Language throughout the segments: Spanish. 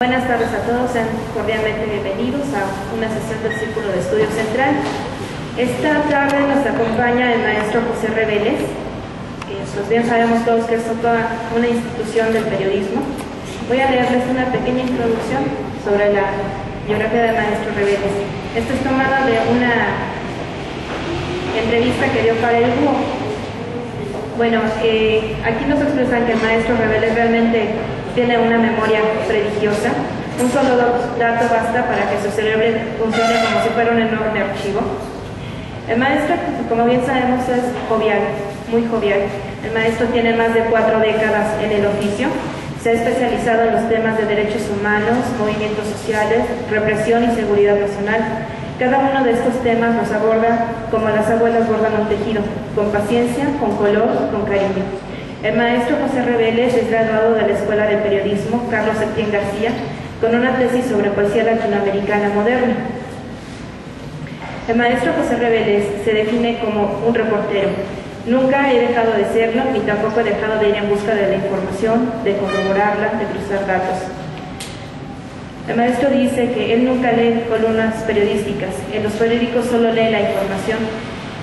Buenas tardes a todos, sean cordialmente bienvenidos a una sesión del Círculo de Estudios Central. Esta tarde nos acompaña el maestro José Reveles. Pues bien sabemos todos que es toda una institución del periodismo. Voy a leerles una pequeña introducción sobre la biografía del maestro Reveles. Esto es tomada de una entrevista que dio para el Búho. Bueno, aquí nos expresan que el maestro Reveles realmente tiene una memoria prodigiosa. Un solo dato basta para que su cerebro funcione como si fuera un enorme archivo. El maestro, como bien sabemos, es jovial, muy jovial. El maestro tiene más de 4 décadas en el oficio. Se ha especializado en los temas de derechos humanos, movimientos sociales, represión y seguridad nacional. Cada uno de estos temas los aborda como las abuelas bordan un tejido, con paciencia, con color, con cariño. El maestro José Reveles es graduado de la Escuela de Periodismo Carlos Septién García con una tesis sobre poesía latinoamericana moderna. El maestro José Reveles se define como un reportero. Nunca he dejado de serlo, ni tampoco he dejado de ir en busca de la información, de corroborarla, de cruzar datos. El maestro dice que él nunca lee columnas periodísticas, en los periódicos solo lee la información.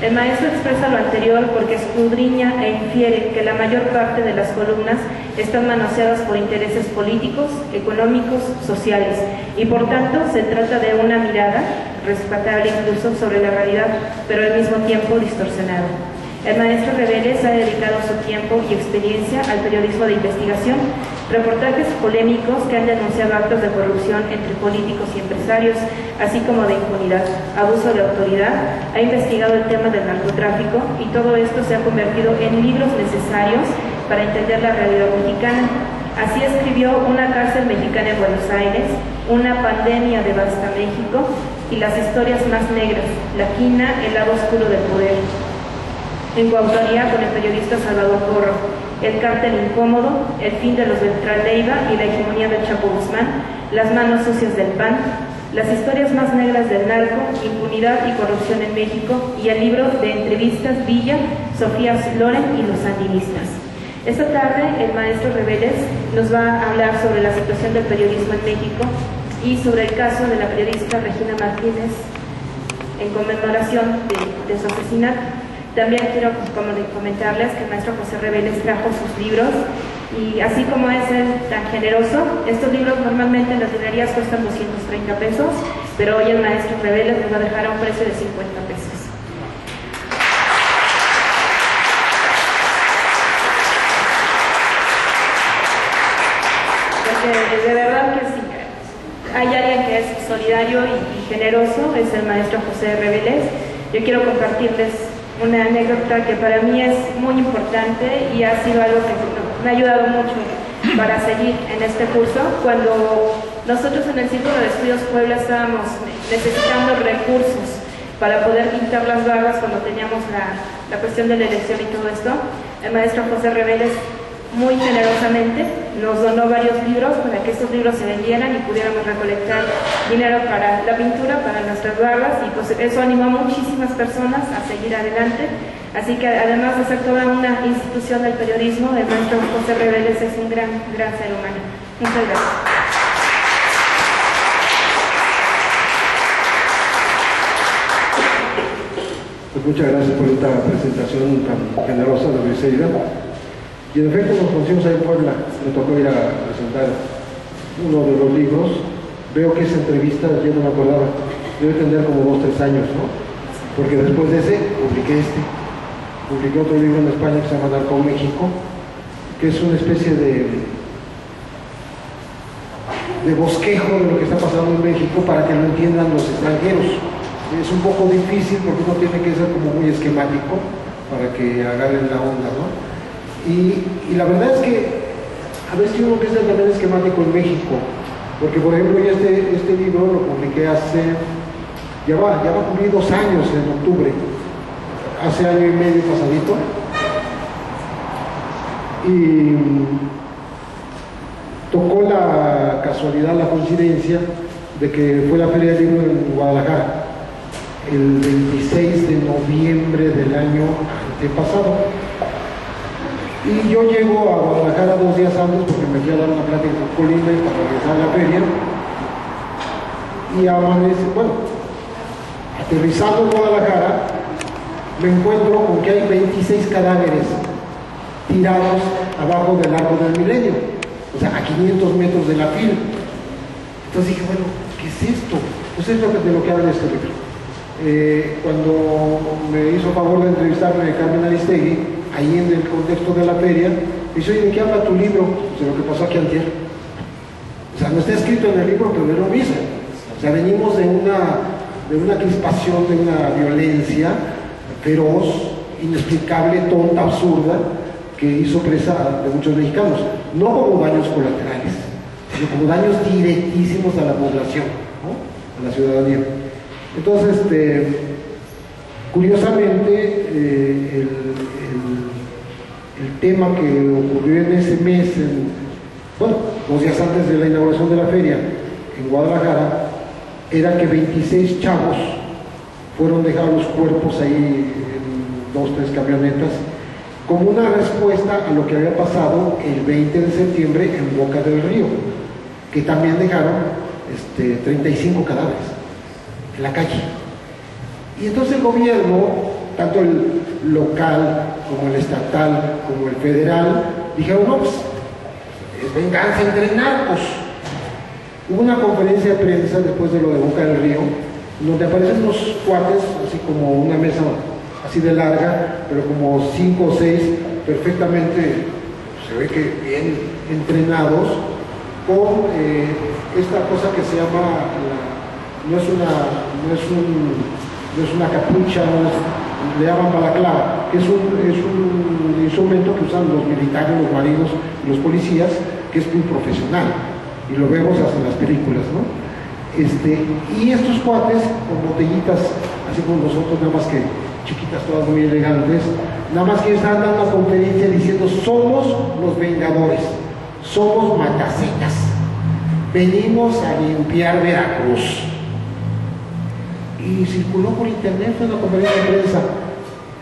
El maestro expresa lo anterior porque escudriña e infiere que la mayor parte de las columnas están manoseadas por intereses políticos, económicos, sociales, y por tanto se trata de una mirada, respetable incluso, sobre la realidad, pero al mismo tiempo distorsionada. El maestro Reveles ha dedicado su tiempo y experiencia al periodismo de investigación, reportajes polémicos que han denunciado actos de corrupción entre políticos y empresarios, así como de impunidad, abuso de autoridad, ha investigado el tema del narcotráfico y todo esto se ha convertido en libros necesarios para entender la realidad mexicana. Así escribió Una cárcel mexicana en Buenos Aires, Una pandemia devasta México y Las historias más negras, La quina, el lado oscuro del poder, en coautoría con el periodista Salvador Porro, El cártel incómodo, El fin de los Beltrán Leiva y la hegemonía del Chapo Guzmán, Las manos sucias del PAN, Las historias más negras del narco, Impunidad y corrupción en México, y el libro de entrevistas Villa, Sofía Loren y los sandinistas. Esta tarde el maestro Reveles nos va a hablar sobre la situación del periodismo en México y sobre el caso de la periodista Regina Martínez en conmemoración de su asesinato. También quiero comentarles que el maestro José Reveles trajo sus libros y así como es él tan generoso, estos libros normalmente en las librerías cuestan 230 pesos, pero hoy el maestro Reveles nos va a dejar a un precio de 50 pesos. Porque de verdad que sí, hay alguien que es solidario y generoso, es el maestro José Reveles. Yo quiero compartirles una anécdota que para mí es muy importante y ha sido algo que me ha ayudado mucho para seguir en este curso. Cuando nosotros en el Círculo de Estudios Puebla estábamos necesitando recursos para poder pintar las barras cuando teníamos la cuestión de la elección y todo esto, el maestro José Reveles muy generosamente nos donó varios libros para que estos libros se vendieran y pudiéramos recolectar dinero para la pintura, para nuestras barras, y pues eso animó a muchísimas personas a seguir adelante. Así que además de ser toda una institución del periodismo, el maestro José Reveles es un gran ser humano. Muchas gracias. Pues muchas gracias por esta presentación tan generosa de Briseida. Y en efecto nos conocimos ahí en Puebla, me tocó ir a presentar uno de los libros. Veo que esa entrevista, yo no me acordaba, debe tener como 2 o 3 años, ¿no? Porque después de ese publiqué otro libro en España que se llama Narco México, que es una especie de bosquejo de lo que está pasando en México para que lo entiendan los extranjeros. Es un poco difícil porque uno tiene que ser como muy esquemático para que agarren la onda, ¿no? Y la verdad es que a veces uno que es también esquemático en México, porque por ejemplo yo este libro lo publiqué hace, ya va a cumplir 2 años en octubre, hace año y medio pasadito, y tocó la casualidad, la coincidencia de que fue la Feria del Libro en Guadalajara el 26 de noviembre del año antepasado. Y yo llego a Guadalajara 2 días antes porque me fui a dar una plática con Colima para regresar a la feria. Y amanece, bueno, aterrizando en Guadalajara, me encuentro con que hay 26 cadáveres tirados abajo del Arco del Milenio, o sea, a 500 metros de la fila. Entonces dije, bueno, ¿qué es esto? Pues es de lo que habla este libro. Cuando me hizo favor de entrevistarme Carmen Aristegui, ahí en el contexto de la feria, me dice, oye, ¿de qué habla tu libro? De lo que pasó aquí antier. O sea, no está escrito en el libro, pero es lo mismo. O sea, venimos de una crispación, de una violencia feroz, inexplicable, tonta, absurda, que hizo presa de muchos mexicanos. No como daños colaterales, sino como daños directísimos a la población, ¿no? A la ciudadanía. Entonces, curiosamente, el tema que ocurrió en ese mes, bueno, 2 días antes de la inauguración de la feria en Guadalajara, era que 26 chavos fueron dejados los cuerpos ahí en 2 o 3 camionetas, como una respuesta a lo que había pasado el 20 de septiembre en Boca del Río, que también dejaron 35 cadáveres en la calle. Y entonces el gobierno, tanto el local como el estatal como el federal, dijeron, no, pues es venganza entre narcos. Hubo una conferencia de prensa después de lo de Boca del Río, donde aparecen unos cuates, así como una mesa así de larga, pero como 5 o 6 perfectamente, se ve que bien entrenados, con esta cosa que se llama, no es una capucha, le llaman balaclava, que es un instrumento que usan los militares, los marinos y los policías, que es muy profesional, y lo vemos hasta en las películas, ¿no? Y estos cuates con botellitas, así como nosotros, nada más que chiquitas, todas muy elegantes, nada más que están dando una conferencia diciendo, somos los vengadores, somos matacetas, venimos a limpiar Veracruz. Y circuló por internet, fue una conferencia de prensa.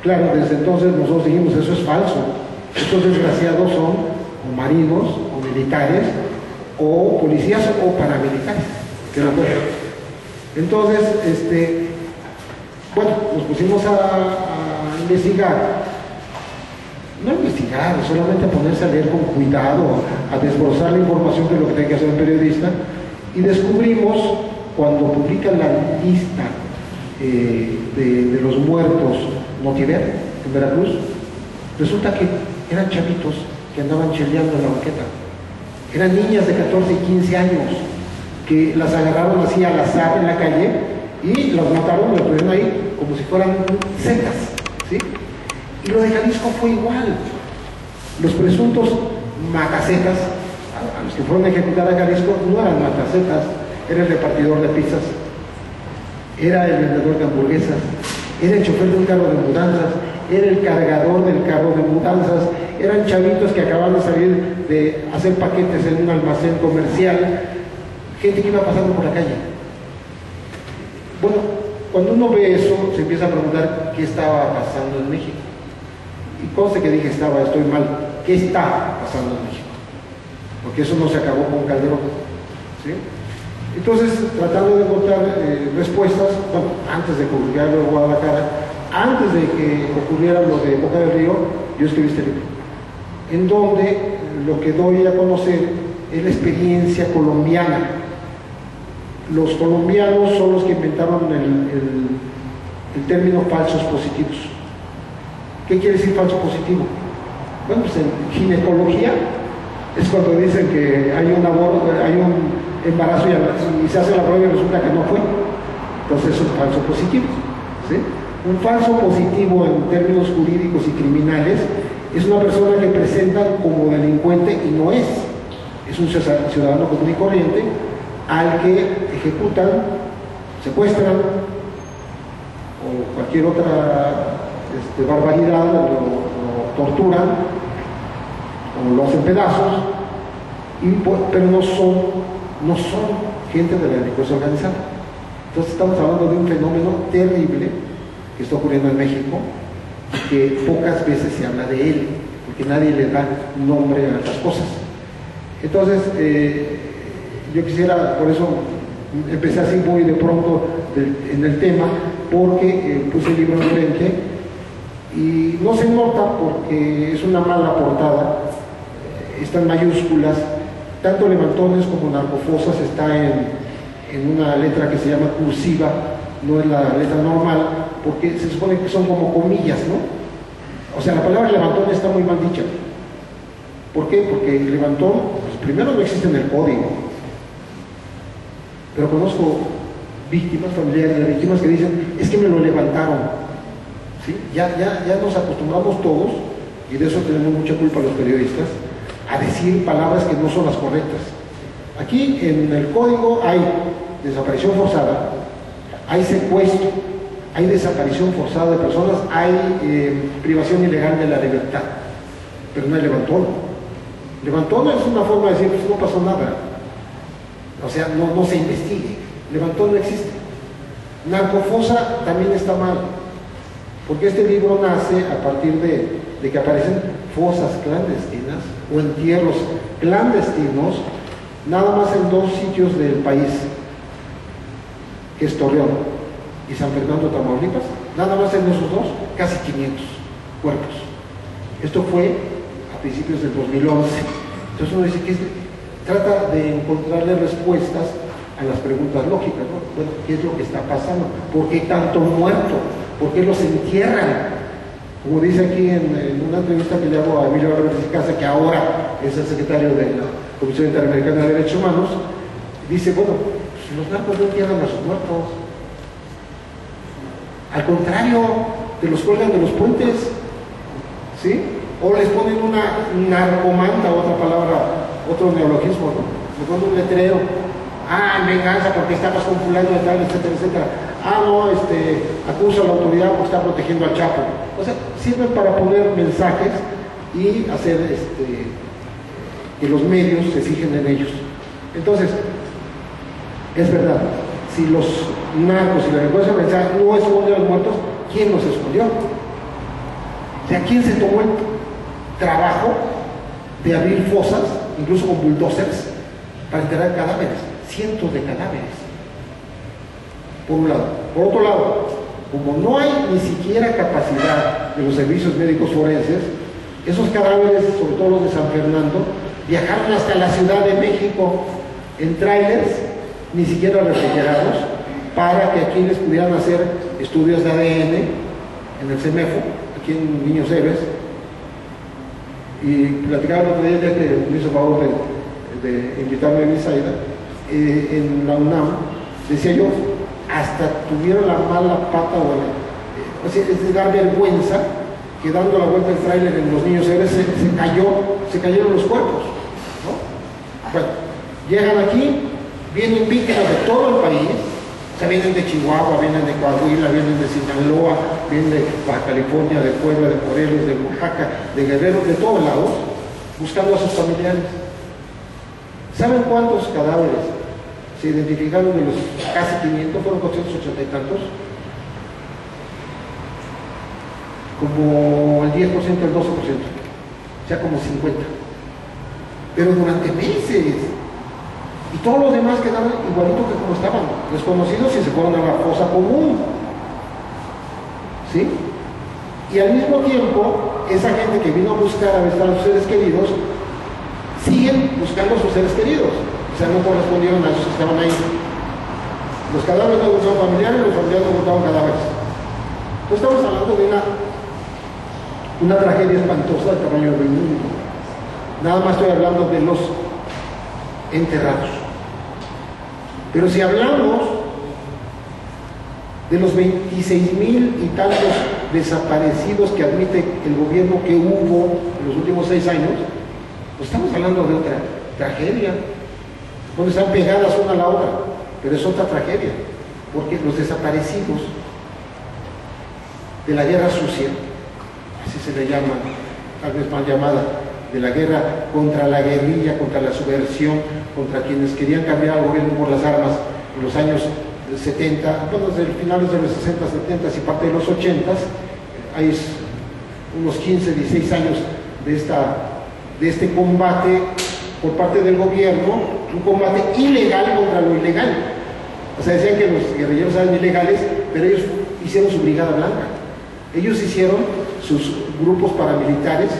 Claro, desde entonces nosotros dijimos, eso es falso. Estos desgraciados son o marinos, o militares, o policías, o paramilitares. Que no pueden. Entonces, bueno, nos pusimos a investigar. No investigar, solamente a ponerse a leer con cuidado, a desbrozar la información, que es lo que tiene que hacer un periodista. Y descubrimos, cuando publican la lista de los muertos Notiver en Veracruz, resulta que eran chavitos que andaban cheleando en la banqueta. Eran niñas de 14 y 15 años que las agarraron así al azar en la calle y las mataron, las pusieron ahí como si fueran setas, ¿sí? Y lo de Jalisco fue igual. Los presuntos matacetas, a los que fueron a ejecutar a Jalisco, no eran matacetas, era el repartidor de pizzas, era el vendedor de hamburguesas, era el chofer de un carro de mudanzas, era el cargador del carro de mudanzas, eran chavitos que acababan de salir de hacer paquetes en un almacén comercial, gente que iba pasando por la calle. Bueno, cuando uno ve eso, se empieza a preguntar qué estaba pasando en México. Y conste que dije estoy mal, ¿qué está pasando en México? Porque eso no se acabó con Calderón, ¿sí? Entonces, tratando de encontrar respuestas, bueno, antes de que ocurriera lo de Guadalajara, antes de que ocurriera lo de Boca del Río, yo escribí este libro, en donde lo que doy a conocer es la experiencia colombiana. Los colombianos son los que inventaron el término falsos positivos. ¿Qué quiere decir falso positivo? Bueno, pues en ginecología es cuando dicen que hay un aborto, hay un embarazo y se hace la prueba y resulta que no fue. Entonces es un falso positivo, ¿sí? Un falso positivo en términos jurídicos y criminales es una persona que presentan como delincuente y no es. Es un ciudadano común y corriente al que ejecutan, secuestran o cualquier otra barbaridad, lo torturan o lo hacen pedazos, pero no son gente de la delincuencia organizada. Entonces estamos hablando de un fenómeno terrible que está ocurriendo en México y que pocas veces se habla de él, porque que nadie le da nombre a las cosas. Entonces, yo quisiera, por eso empecé así muy de pronto en el tema, porque puse el libro enfrente y no se nota porque es una mala portada, están mayúsculas, tanto levantones como narcofosas está en una letra que se llama cursiva, no es la letra normal, porque se supone que son como comillas, ¿no? O sea, la palabra levantón está muy mal dicha. ¿Por qué? Porque el levantón, pues primero no existe en el código, pero conozco víctimas, familiares de víctimas que dicen, es que me lo levantaron. ¿Sí? Ya nos acostumbramos todos, y de eso tenemos mucha culpa los periodistas, a decir palabras que no son las correctas. Aquí en el código hay desaparición forzada, hay secuestro, hay desaparición forzada de personas, hay privación ilegal de la libertad, pero no hay levantón. Levantón es una forma de decir, pues no pasó nada, o sea, no se investigue. Levantón no existe. Narcofosa también está mal, porque este libro nace a partir de que aparecen fosas clandestinas o entierros clandestinos, nada más en 2 sitios del país, que es Torreón y San Fernando, Tamaulipas, nada más en esos 2, casi 500 cuerpos. Esto fue a principios del 2011. Entonces uno dice que trata de encontrarle respuestas a las preguntas lógicas, ¿no? Bueno, ¿qué es lo que está pasando? ¿Por qué tanto muerto? ¿Por qué los entierran? Como dice aquí en una entrevista que le hago a Emilio Álvarez de Casa, que ahora es el secretario de la Comisión Interamericana de Derechos Humanos, dice, bueno, pues los narcos no entierran a sus muertos. Al contrario, te los cuelgan de los puentes, ¿sí? O les ponen una narcomanta, otra palabra, otro neologismo, ¿no? Le ponen un letrero, en venganza porque estamos con fulano de tal, etcétera, etcétera. No, acusa a la autoridad porque está protegiendo al Chapo. O sea, sirven para poner mensajes y hacer que los medios se fijen en ellos. Entonces, es verdad, si los narcos y la delincuencia organizada no esconden a los muertos, ¿quién los escondió? O sea, ¿quién se tomó el trabajo de abrir fosas, incluso con bulldozers, para enterrar cadáveres? Cientos de cadáveres, por un lado. Por otro lado, como no hay ni siquiera capacidad de los servicios médicos forenses, esos cadáveres, sobre todo los de San Fernando, viajaron hasta la Ciudad de México en trailers, ni siquiera refrigerados, para que aquí les pudieran hacer estudios de ADN en el CEMEFO, aquí en Niños Héroes. Y platicaba el otro día, ya que me hizo favor de invitarme a Misaida, en la UNAM, decía yo, hasta tuvieron la mala pata, o sea, es de dar vergüenza que dando la vuelta al tráiler en los Niños Héroes se cayeron los cuerpos, ¿no? Bueno, llegan aquí, vienen víctimas de todo el país, o sea, vienen de Chihuahua, vienen de Coahuila, vienen de Sinaloa, vienen de Baja California, de Puebla, de Morelos, de Oaxaca, de Guerrero, de todos lados, buscando a sus familiares. ¿Saben cuántos cadáveres se identificaron de los casi 500? Fueron 480 y tantos. Como el 10%, el 12%, o sea, como 50. Pero durante meses. Y todos los demás quedaron igualitos que como estaban, desconocidos, y se fueron a la fosa común. ¿Sí? Y al mismo tiempo, esa gente que vino a buscar a sus seres queridos, siguen buscando a sus seres queridos. O sea, no correspondieron a esos que estaban ahí. Los cadáveres no encontraron familiares, los familiares no encontraron cadáveres. Entonces estamos hablando de una tragedia espantosa del tamaño del mundo. Nada más estoy hablando de los enterrados. Pero si hablamos de los 26,000 y tantos desaparecidos que admite el gobierno que hubo en los últimos 6 años, pues estamos hablando de otra tragedia, donde están pegadas una a la otra, pero es otra tragedia, porque los desaparecidos de la guerra sucia, así se le llama, tal vez mal llamada, de la guerra contra la guerrilla, contra la subversión, contra quienes querían cambiar al gobierno por las armas en los años 70, bueno, desde finales de los 60, 70 y parte de los 80, hay unos 15, 16 años de este combate por parte del gobierno, un combate ilegal contra lo ilegal. O sea, decían que los guerrilleros eran ilegales, pero ellos hicieron su brigada blanca. Ellos hicieron sus grupos paramilitares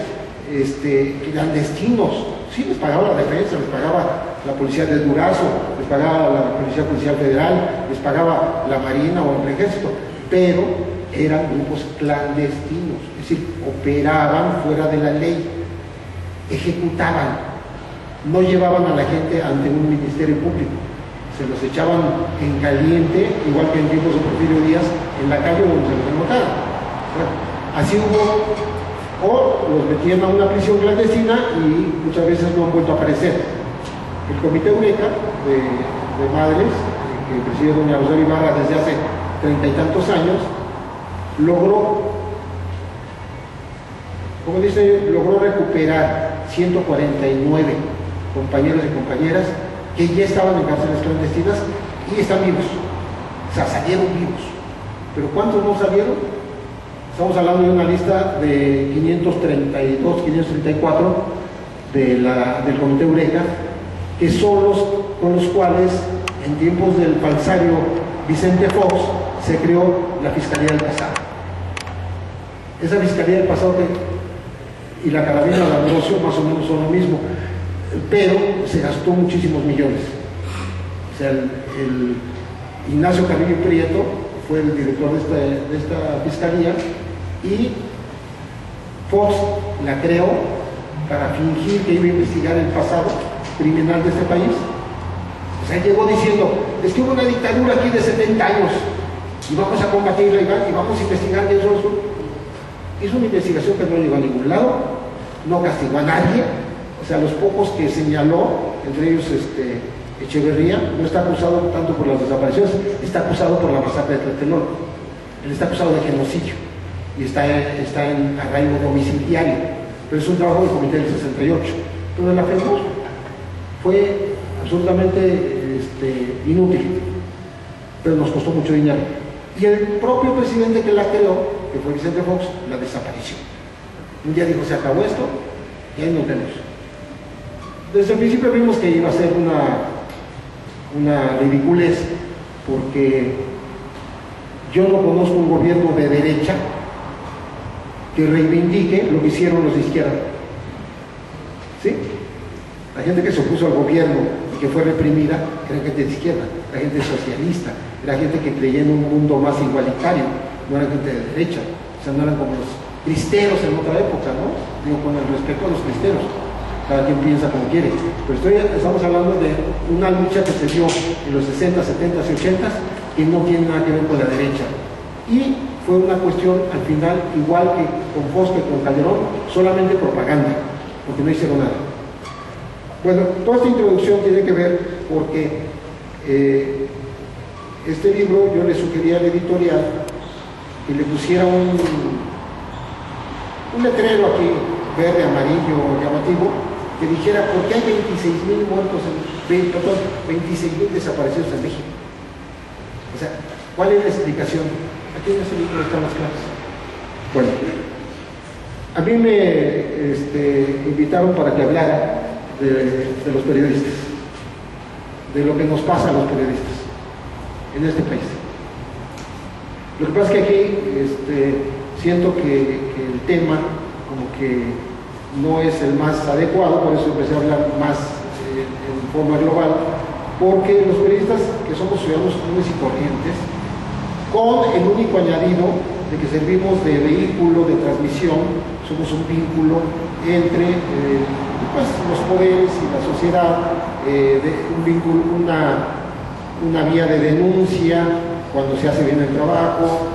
clandestinos. Sí, les pagaba la defensa, les pagaba la policía de Durazo, les pagaba la policía policial federal, les pagaba la marina o el ejército, pero eran grupos clandestinos, es decir, operaban fuera de la ley, ejecutaban, no llevaban a la gente ante un ministerio público, se los echaban en caliente, igual que en tiempos de Porfirio Díaz, en la calle donde se los encontraron. Así hubo, o los metían a una prisión clandestina y muchas veces no han vuelto a aparecer. El Comité Eureka de Madres, que preside doña Rosario Ibarra desde hace 30 y tantos años, logró recuperar 149 compañeros y compañeras que ya estaban en cárceles clandestinas y están vivos, o sea, salieron vivos. ¿Pero cuántos no salieron? Estamos hablando de una lista de 532, 534 del Comité Eureka, que son los con los cuales en tiempos del falsario Vicente Fox se creó la Fiscalía del Pasado. Esa Fiscalía del Pasado y la Carabina de Ambrosio más o menos son lo mismo, pero se gastó muchísimos millones. O sea, el Ignacio Carrillo Prieto fue el director de esta fiscalía y Fox la creó para fingir que iba a investigar el pasado criminal de este país. O sea, llegó diciendo, es que hubo una dictadura aquí de 70 años y vamos a combatirla y vamos a investigar quién son. Hizo una investigación que no llegó a ningún lado, no castigó a nadie. O sea, los pocos que señaló, entre ellos Echeverría, no está acusado tanto por las desapariciones, está acusado por la masacre de Tlatelolco. Él está acusado de genocidio y está en arraigo domiciliario, pero es un trabajo del Comité del 68. Entonces la FEMOS fue absolutamente inútil, pero nos costó mucho dinero. Y el propio presidente que la creó, que fue Vicente Fox, la desapareció. Un día dijo, se acabó esto, y ahí nos vemos. Desde el principio vimos que iba a ser una ridiculez, porque yo no conozco un gobierno de derecha que reivindique lo que hicieron los de izquierda. ¿Sí? La gente que se opuso al gobierno y que fue reprimida era gente de izquierda, era gente socialista, era gente que creía en un mundo más igualitario, no era gente de derecha, o sea, no eran como los cristeros en otra época, ¿no? Digo, con el respeto a los cristeros, cada quien piensa como quiere, pero estamos hablando de una lucha que se dio en los 60, 70 y 80 que no tiene nada que ver con la derecha, y fue una cuestión al final, igual que con Fox que con Calderón, solamente propaganda, porque no hicieron nada. Bueno, toda esta introducción tiene que ver porque este libro yo le sugería al editorial que le pusiera un letrero aquí, verde, amarillo, llamativo, que dijera por qué hay 26,000 muertos, 26,000 desaparecidos en México. O sea, ¿cuál es la explicación? Aquí en ese libro están las claves. Bueno, a mí me invitaron para que hablara de los periodistas, de lo que nos pasa a los periodistas en este país. Lo que pasa es que aquí siento que el tema como que no es el más adecuado, por eso empecé a hablar más en forma global, porque los periodistas que somos ciudadanos comunes y corrientes, con el único añadido de que servimos de vehículo de transmisión, somos un vínculo entre los poderes y la sociedad, una vía de denuncia cuando se hace bien el trabajo,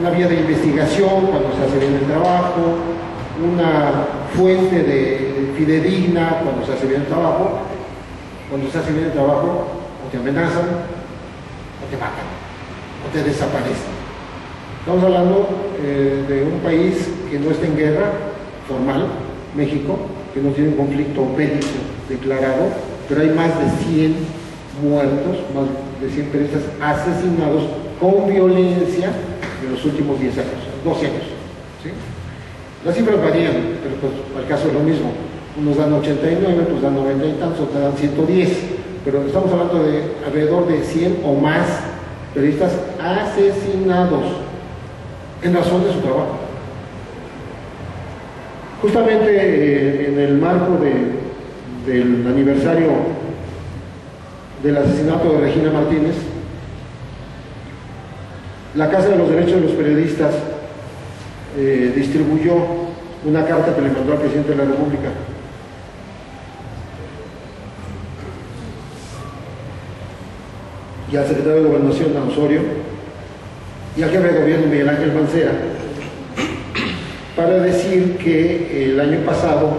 una vía de investigación cuando se hace bien el trabajo, una fuente de fidedigna cuando se hace bien el trabajo. Cuando se hace bien el trabajo, o te amenazan, o te matan, o te desaparecen. Estamos hablando de un país que no está en guerra formal, México, que no tiene un conflicto bélico declarado, pero hay más de 100 muertos, más de 100 periodistas asesinados con violencia en los últimos 10 años, 12 años. ¿Sí? Las cifras varían, pero pues al caso es lo mismo. Unos dan 89, otros dan 90 y tantos, otros dan 110. Pero estamos hablando de alrededor de 100 o más periodistas asesinados en razón de su trabajo. Justamente en el marco del aniversario del asesinato de Regina Martínez, la Casa de los Derechos de los Periodistas distribuyó una carta que le mandó al presidente de la República y al secretario de Gobernación, a Osorio, y al jefe de gobierno, Miguel Ángel Mancera, para decir que el año pasado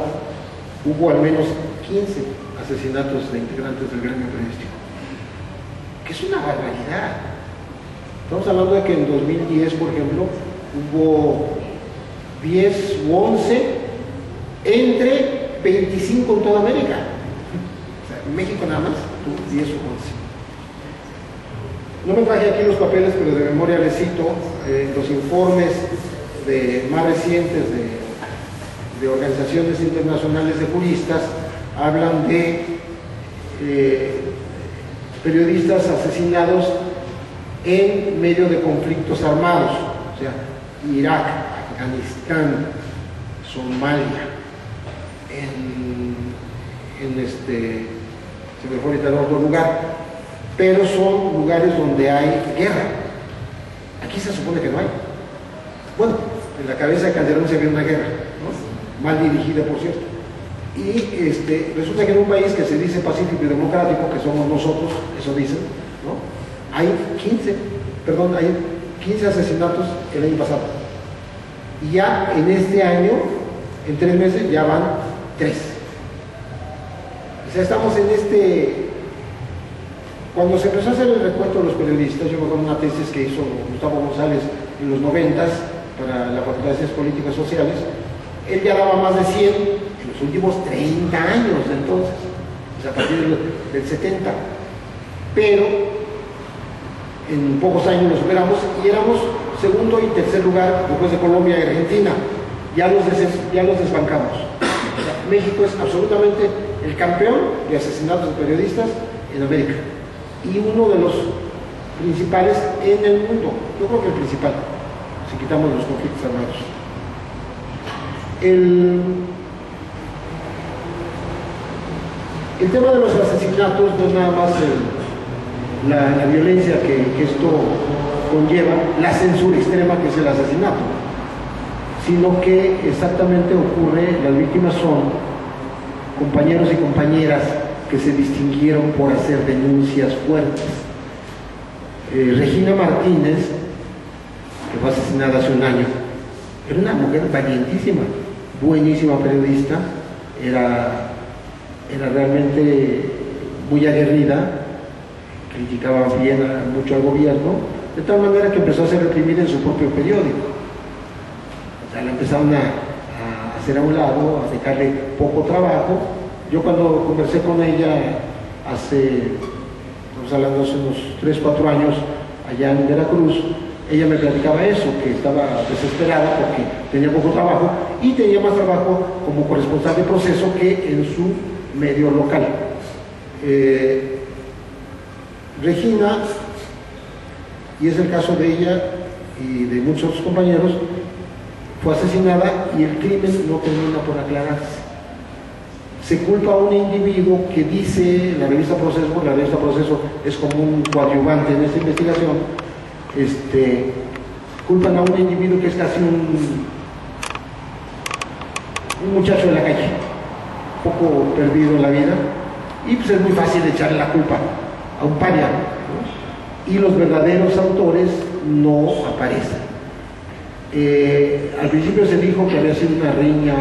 hubo al menos 15 asesinatos de integrantes del gremio periodístico, que es una barbaridad. Estamos hablando de que en 2010, por ejemplo, hubo 10 u 11 entre 25 en toda América. O sea, en México nada más, 10 u 11. No me traje aquí los papeles, pero de memoria les cito los informes más recientes de organizaciones internacionales de juristas. Hablan de periodistas asesinados en medio de conflictos armados, o sea, Irak, Afganistán, Somalia, se me fue ahorita en otro lugar, pero son lugares donde hay guerra. Aquí se supone que no hay. Bueno, en la cabeza de Calderón se ve una guerra, ¿no? Mal dirigida, por cierto. Y resulta que en un país que se dice pacífico y democrático, que somos nosotros, eso dicen, ¿no? Hay 15 asesinatos el año pasado. Y ya en este año, en 3 meses, ya van 3. O sea, estamos en Cuando se empezó a hacer el recuento de los periodistas, yo me acuerdo de una tesis que hizo Gustavo González en los 90s para la Facultad de Ciencias Políticas Sociales, él ya daba más de 100 en los últimos 30 años de entonces, o sea, a partir del 70. Pero en pocos años lo superamos y éramos segundo y tercer lugar después de Colombia y Argentina. Ya los desbancamos. O sea, México es absolutamente el campeón de asesinatos de periodistas en América y uno de los principales en el mundo. Yo creo que el principal, si quitamos los conflictos armados. El tema de los asesinatos no es nada más la violencia que esto conlleva, la censura extrema que es el asesinato, sino que exactamente ocurre, las víctimas son compañeros y compañeras que se distinguieron por hacer denuncias fuertes. Regina Martínez, que fue asesinada hace un año, era una mujer valientísima, buenísima periodista, era realmente muy aguerrida, criticaba mucho al gobierno, de tal manera que empezó a ser reprimida en su propio periódico. O sea, la empezaron a hacer a un lado, a dejarle poco trabajo. Yo cuando conversé con ella estamos hablando hace unos 3 o 4 años, allá en Veracruz, ella me platicaba eso, que estaba desesperada porque tenía poco trabajo y tenía más trabajo como corresponsal de proceso que en su medio local. Regina, y es el caso de ella y de muchos otros compañeros, fue asesinada y el crimen no termina por aclararse. Se culpa a un individuo que dice la revista Proceso es como un coadyuvante en esta investigación, culpan a un individuo que es casi un muchacho de la calle, poco perdido en la vida, y pues es muy fácil echarle la culpa a un paria, ¿no? Y los verdaderos autores no aparecen. Al principio se dijo que había sido una riña,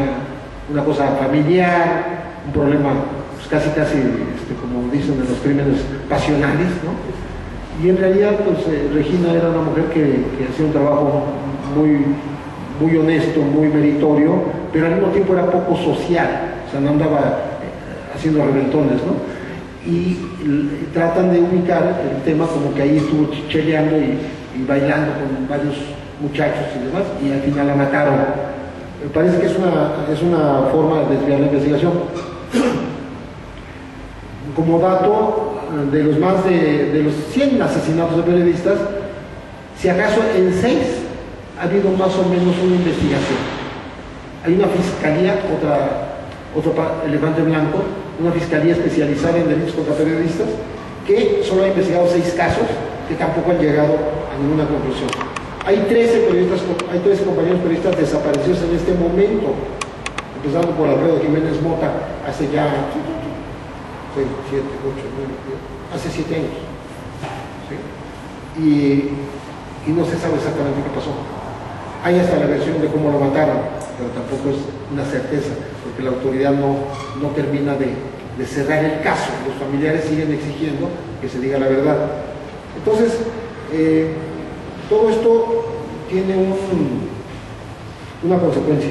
una cosa familiar, un problema pues casi como dicen en los crímenes pasionales, ¿no? Y en realidad pues Regina era una mujer que hacía un trabajo muy honesto, muy meritorio, pero al mismo tiempo era poco social, o sea, no andaba haciendo reventones, ¿no? Y tratan de ubicar el tema como que ahí estuvo chicheleando y bailando con varios muchachos y demás, y al final la mataron Me parece que es una forma de desviar la investigación. Como dato, de los 100 asesinatos de periodistas, si acaso en 6 ha habido más o menos una investigación. Hay una fiscalía, otro elefante blanco, una fiscalía especializada en delitos contra periodistas, que solo ha investigado 6 casos, que tampoco han llegado a ninguna conclusión. Hay 13 compañeros periodistas desaparecidos en este momento, empezando por Alfredo Jiménez Mota, hace ya 6, 7, 8, 9, 10, hace 7 años. ¿Sí? Y no se sabe exactamente qué pasó. Hay hasta la versión de cómo lo mataron, pero tampoco es una certeza, porque la autoridad no termina de cerrar el caso. Los familiares siguen exigiendo que se diga la verdad. Entonces, todo esto tiene una consecuencia.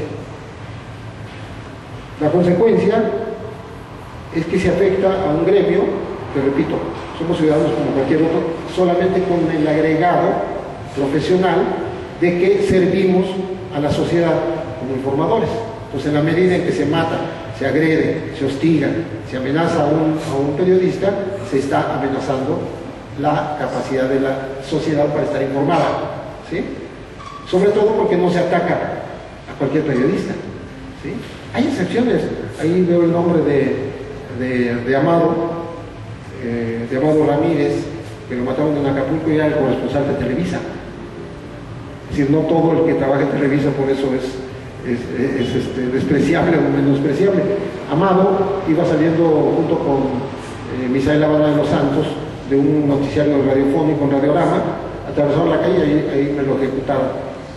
La consecuencia es que se afecta a un gremio, que repito, somos ciudadanos como cualquier otro, solamente con el agregado profesional de que servimos a la sociedad como informadores. Entonces, en la medida en que se mata, se agrede, se hostiga, se amenaza a un periodista, se está amenazando la capacidad de la sociedad para estar informada, ¿sí? Sobre todo porque no se ataca a cualquier periodista, ¿sí? Hay excepciones. Ahí veo el nombre de Amado Ramírez, que lo mataron en Acapulco y era el corresponsal de Televisa. Es decir, no todo el que trabaja en Televisa por eso es despreciable o menospreciable. Amado iba saliendo junto con Misael Habana de los Santos de un noticiario radiofónico en Radiorama, atravesaron la calle y ahí me lo ejecutaron,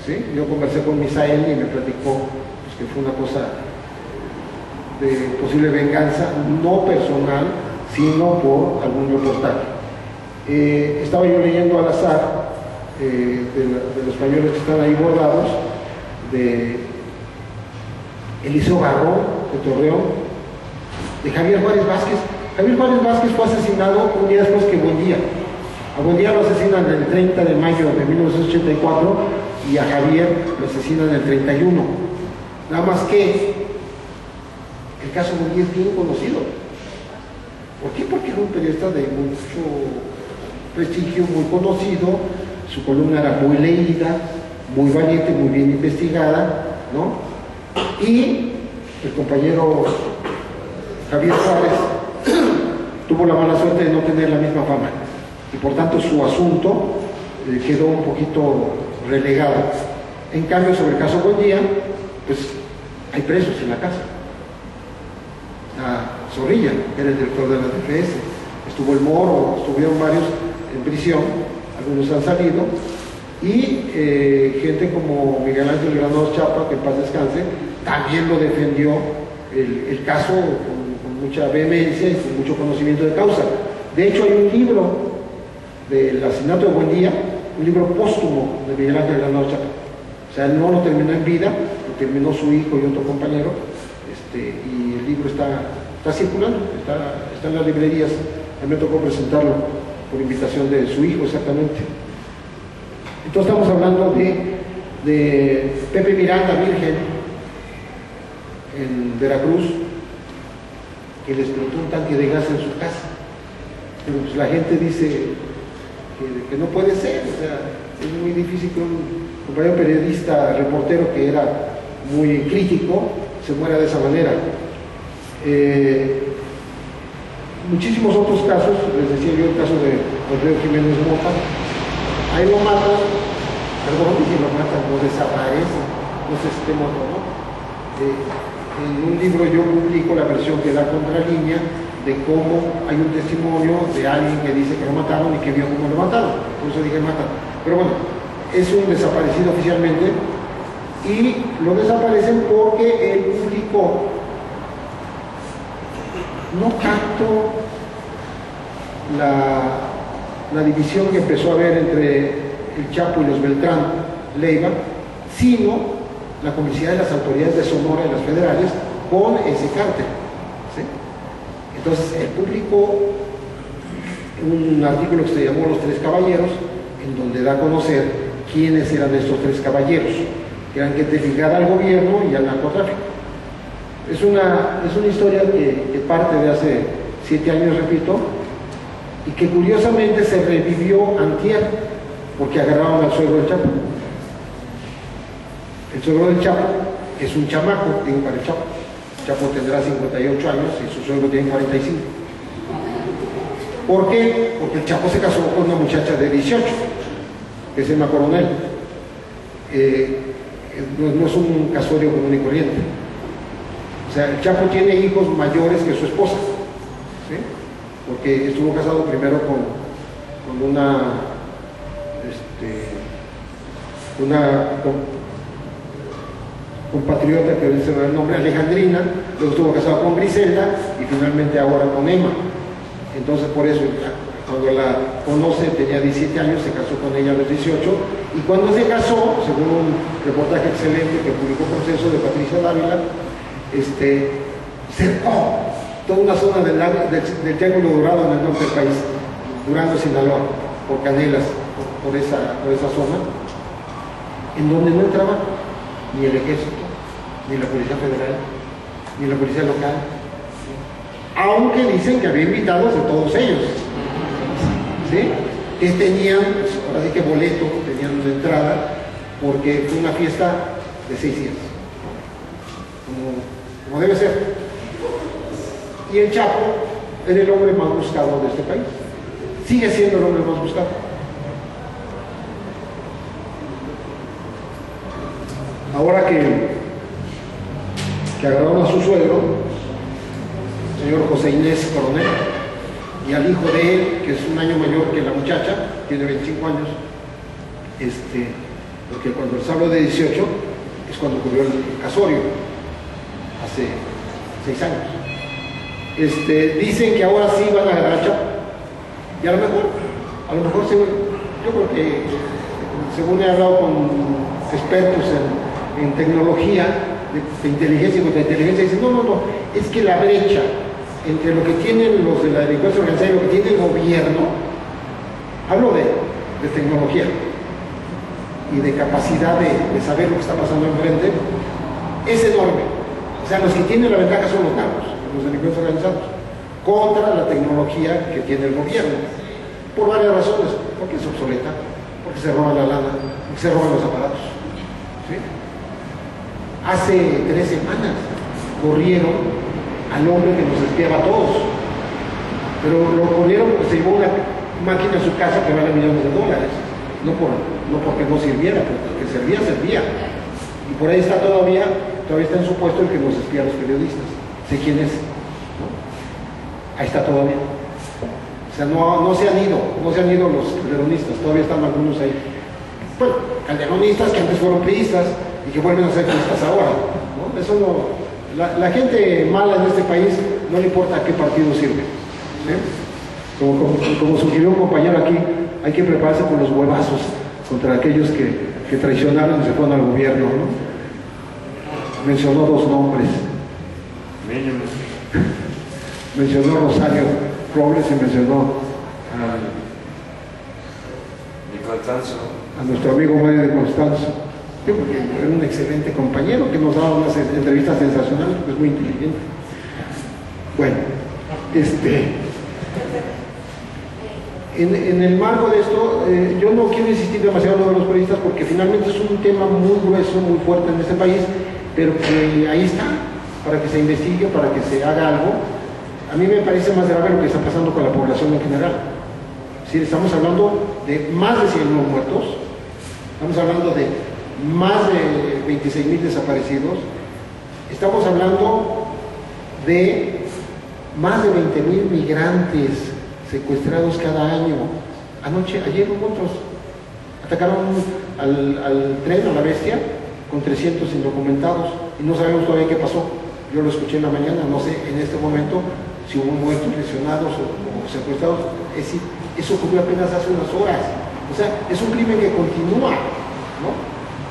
¿sí? Yo conversé con Misael y me platicó pues, que fue una cosa de posible venganza, no personal, sino por algún reportaje. Estaba yo leyendo al azar de los pañuelos que están ahí bordados, de Eliseo Garrón, de Torreón, de Javier Juárez Vázquez. Javier Juárez Vázquez fue asesinado un día después que Buendía. A Buendía lo asesinan el 30 de mayo de 1984 y a Javier lo asesinan el 31. Nada más que el caso Buendía es bien conocido. ¿Por qué? Porque era un periodista de mucho prestigio, muy conocido, su columna era muy leída, muy valiente, muy bien investigada, ¿no? Y el compañero Javier Juárez tuvo la mala suerte de no tener la misma fama y por tanto su asunto quedó un poquito relegado. En cambio, sobre el caso Buendía, pues hay presos en la casa. Zorrilla, que era el director de la DFS, estuvo el Moro, estuvieron varios en prisión, algunos han salido, y gente como Miguel Ángel Granados Chapa, que en paz descanse, también lo defendió el caso con mucha vehemencia y con mucho conocimiento de causa. De hecho, hay un libro del asesinato de Buendía, un libro póstumo de Miguel Ángel Granados Chapa. O sea, él no lo terminó en vida, lo terminó su hijo y otro compañero, y el libro está circulando, está en las librerías. A mí me tocó presentarlo por invitación de su hijo, exactamente. Entonces estamos hablando de Pepe Miranda, virgen, en Veracruz, que le explotó un tanque de gas en su casa. Pero pues la gente dice que no puede ser, o sea, es muy difícil que un compañero periodista, reportero que era muy crítico, se muera de esa manera. Muchísimos otros casos, les decía yo el caso de Alfredo Jiménez Mota, ahí lo matan, perdón, dije lo matan, lo desaparece, no sé si esté muerto, ¿no? En un libro yo publico la versión que da Contralínea de cómo hay un testimonio de alguien que dice que lo mataron y que vio cómo lo mataron, por eso dije matan. Pero bueno, es un desaparecido oficialmente y lo desaparecen porque él publicó no tanto la división que empezó a haber entre el Chapo y los Beltrán Leiva, sino la complicidad de las autoridades de Sonora y las federales con ese cártel, ¿sí? Entonces él publicó un artículo que se llamó Los Tres Caballeros, en donde da a conocer quiénes eran estos tres caballeros. que eran que te ligara al gobierno y al narcotráfico. Es una historia que parte de hace 7 años, repito, y que curiosamente se revivió antier, porque agarraron al suegro del Chapo. El suegro del Chapo es un chamaco, digo para el Chapo. El Chapo tendrá 58 años y su suegro tiene 45. ¿Por qué? Porque el Chapo se casó con una muchacha de 18, que es Emma Coronel. No es un casorio común y corriente. O sea, el Chapo tiene hijos mayores que su esposa, ¿sí? Porque estuvo casado primero con una compatriota que ahorita se me da el nombre, Alejandrina, luego estuvo casado con Griselda y finalmente ahora con Emma. Entonces por eso cuando la conoce tenía 17 años, se casó con ella a los 18 y cuando se casó, según un reportaje excelente que publicó Proceso de Patricia Dávila, cercó toda una zona del Triángulo Dorado en el norte del país, Durango, Sinaloa, por Canelas, por esa zona, en donde no entraba ni el ejército, ni la policía federal, ni la policía local, aunque dicen que había invitados de todos ellos, ¿sí? Que tenían, pues, ahora sí que boleto, tenían una entrada, porque fue una fiesta de 6 días, como debe ser. Y el Chapo era el hombre más buscado de este país, sigue siendo el hombre más buscado. Ahora que agarraron a su suegro, el señor José Inés Coronel, y al hijo de él, que es un año mayor que la muchacha, tiene 25 años, porque cuando les hablo de 18, es cuando ocurrió el casorio, hace 6 años. Dicen que ahora sí van a agarrar al Chapo, y a lo mejor yo creo que, según he hablado con expertos en tecnología, de inteligencia y contrainteligencia, dicen, no, es que la brecha entre lo que tienen los de la delincuencia organizada y lo que tiene el gobierno, hablo de tecnología y de capacidad de saber lo que está pasando enfrente, es enorme. O sea, los que tienen la ventaja son los narcos, los delincuentes organizados, contra la tecnología que tiene el gobierno, por varias razones, porque es obsoleta, porque se roban la lana, porque se roban los aparatos, ¿sí? Hace 3 semanas corrieron al hombre que nos espiaba a todos, pero lo corrieron porque se llevó una máquina a su casa que vale millones de dólares, no porque no sirviera, porque servía. Y por ahí está todavía está en su puesto el que nos espía a los periodistas, sé quién es, ¿no? Ahí está todavía. O sea, no se han ido los calderonistas, todavía están algunos ahí. Bueno, calderonistas que antes fueron priistas y que vuelven a ser priistas ahora, ¿no? Eso no. La gente mala en este país no le importa a qué partido sirve, ¿sí? Como sugirió un compañero aquí, hay que prepararse por los huevazos contra aquellos que traicionaron y se fueron al gobierno, ¿no? Mencionó 2 nombres. Mencionó Rosario Robles y mencionó a nuestro amigo Mario de Constanzo, porque era un excelente compañero que nos daba unas entrevistas sensacionales, porque es muy inteligente. Bueno, en el marco de esto, yo no quiero insistir demasiado en lo de los periodistas porque finalmente es un tema muy grueso, muy fuerte en este país, pero que ahí está, para que se investigue, para que se haga algo. A mí me parece más grave lo que está pasando con la población en general. Es decir, estamos hablando de más de 100.000 muertos, estamos hablando de más de 26.000 desaparecidos, estamos hablando de más de 20.000 migrantes secuestrados cada año. Ayer otros atacaron al tren, a la Bestia, con 300 indocumentados y no sabemos todavía qué pasó. Yo lo escuché en la mañana, no sé en este momento si hubo muertos, lesionados o secuestrados. Es decir, eso ocurrió apenas hace unas horas. O sea, es un crimen que continúa, ¿no?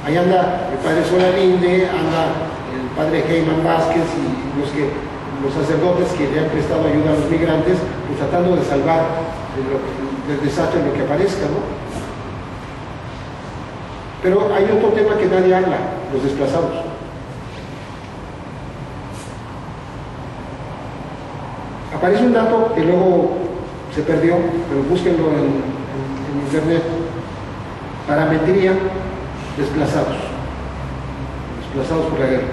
Ahí anda el padre Solalinde, anda el padre Heyman Vázquez y los sacerdotes que le han prestado ayuda a los migrantes, pues tratando de salvar del desastre lo que aparezca, ¿no? Pero hay otro tema que nadie habla, los desplazados. Aparece un dato que luego se perdió, pero búsquenlo en internet. Parametría, desplazados por la guerra.